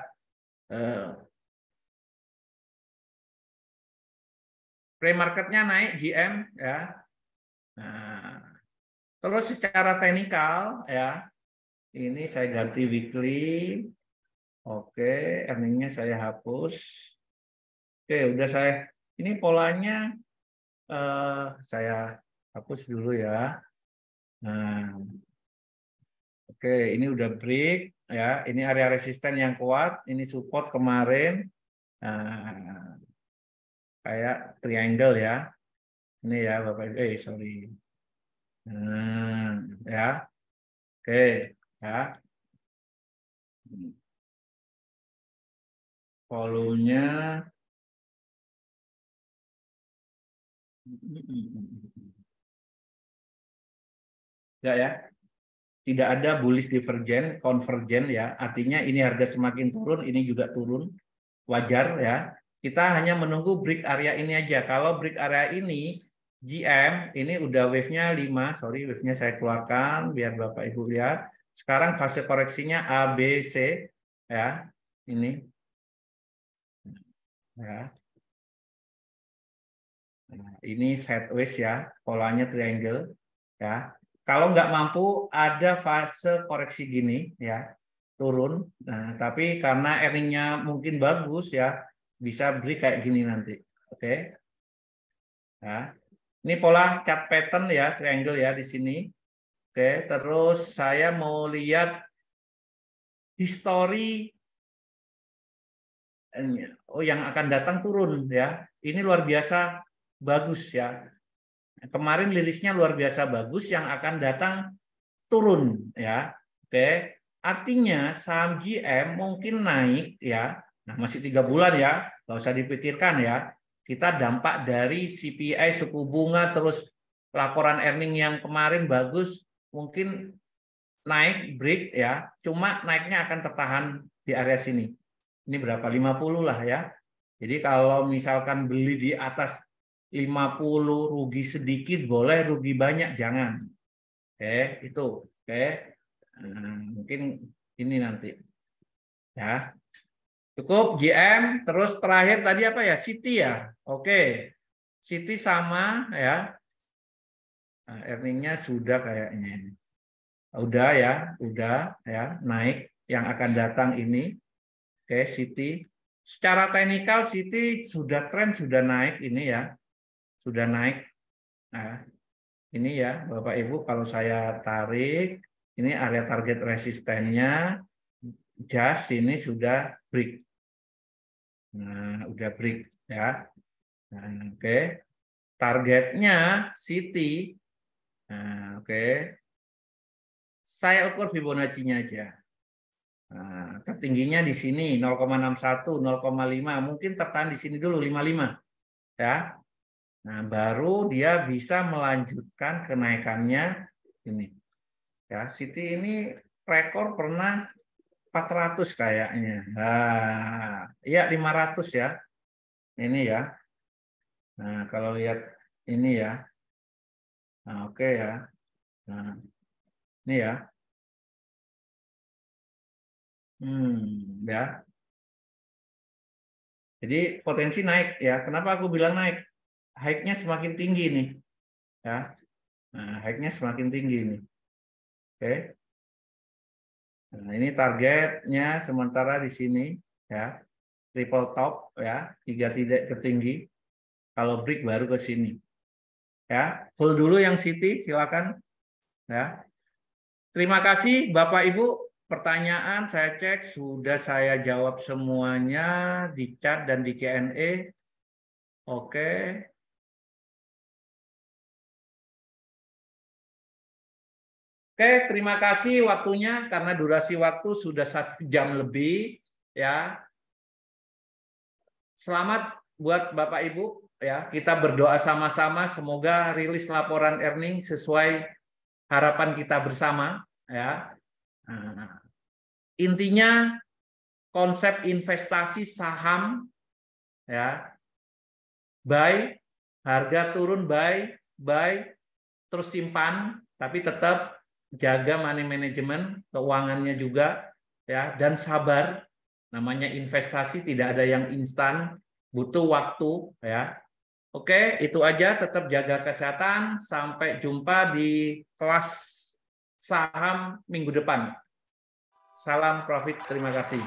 Speaker 1: Pre-marketnya naik GM ya. Nah, terus secara teknikal ya, ini saya ganti weekly. Oke, earningnya saya hapus. Oke, udah saya. Ini polanya saya hapus dulu ya. Nah, oke, ini udah break ya. Ini area resisten yang kuat. Ini support kemarin. Nah, kayak triangle ya. Ini ya, Bapak. Sorry. Nah, ya. Oke, ya. Volumenya enggak ya. Tidak ada bullish divergen, convergen ya. Artinya ini harga semakin turun, ini juga turun. Wajar ya. Kita hanya menunggu break area ini aja. Kalau break area ini GM ini udah wave-nya 5, sorry wave-nya saya keluarkan biar Bapak Ibu lihat. Sekarang fase koreksinya A, B, C ya. Ini ya. Nah, ini sideways ya, polanya triangle ya. Kalau nggak mampu ada fase koreksi gini ya, turun. Nah, tapi karena earningnya mungkin bagus ya, bisa break kayak gini nanti. Oke. Ya. Ini pola chart pattern ya, triangle ya di sini. Oke, terus saya mau lihat history yang akan datang turun ya. Ini luar biasa bagus ya. Kemarin lirisnya luar biasa bagus, yang akan datang turun ya. Oke. Artinya saham GM mungkin naik ya. Nah, masih 3 bulan ya, nggak usah dipikirkan ya. Kita dampak dari CPI, suku bunga, terus laporan earning yang kemarin bagus, mungkin naik break ya. Cuma naiknya akan tertahan di area sini. Ini berapa? 50 lah ya. Jadi kalau misalkan beli di atas 50 rugi sedikit boleh, rugi banyak jangan. Oke, itu. Oke. Mungkin ini nanti. Ya. Cukup GM, terus terakhir tadi apa ya? City ya. Oke. Citi sama ya. Nah, earningnya sudah kayaknya ini. Udah ya, naik yang akan datang ini. Oke, Citi. Secara teknikal Citi sudah tren, sudah naik ini ya. Sudah naik. Nah, ini ya Bapak Ibu, kalau saya tarik, ini area target resistennya, just ini sudah break. Nah, udah break ya. Nah, oke. Targetnya Citi. Nah, oke. Saya ukur Fibonacci-nya aja. Nah, tertingginya di sini 0,61, 0,5, mungkin tertahan di sini dulu 55 ya. Nah, baru dia bisa melanjutkan kenaikannya ini. Ya, Citi ini rekor pernah 400 kayaknya. Nah, ya 500 ya. Ini ya. Nah, kalau lihat ini ya. Nah, oke ya. Nah, ini ya. Ya. Jadi potensi naik ya. Kenapa aku bilang naik? High-nya semakin tinggi nih. Ya. Nah, high-nya semakin tinggi nih. Oke. Nah, ini targetnya sementara di sini ya. Triple top ya, 3 titik tertinggi. Kalau break baru ke sini. Ya, hold dulu yang Citi, silakan. Ya. Terima kasih Bapak Ibu. Pertanyaan saya cek sudah saya jawab semuanya di chat dan di Q&A. Oke. Oke, terima kasih waktunya karena durasi waktu sudah 1 jam lebih ya. Selamat buat Bapak Ibu ya. Kita berdoa sama-sama semoga rilis laporan earning sesuai harapan kita bersama ya. Nah, intinya konsep investasi saham ya, buy, harga turun buy, terus simpan, tapi tetap jaga money management, keuangannya juga ya, dan sabar. Namanya investasi tidak ada yang instan, butuh waktu ya. Oke, itu aja, tetap jaga kesehatan. Sampai jumpa di kelas saham minggu depan. Salam profit, terima kasih.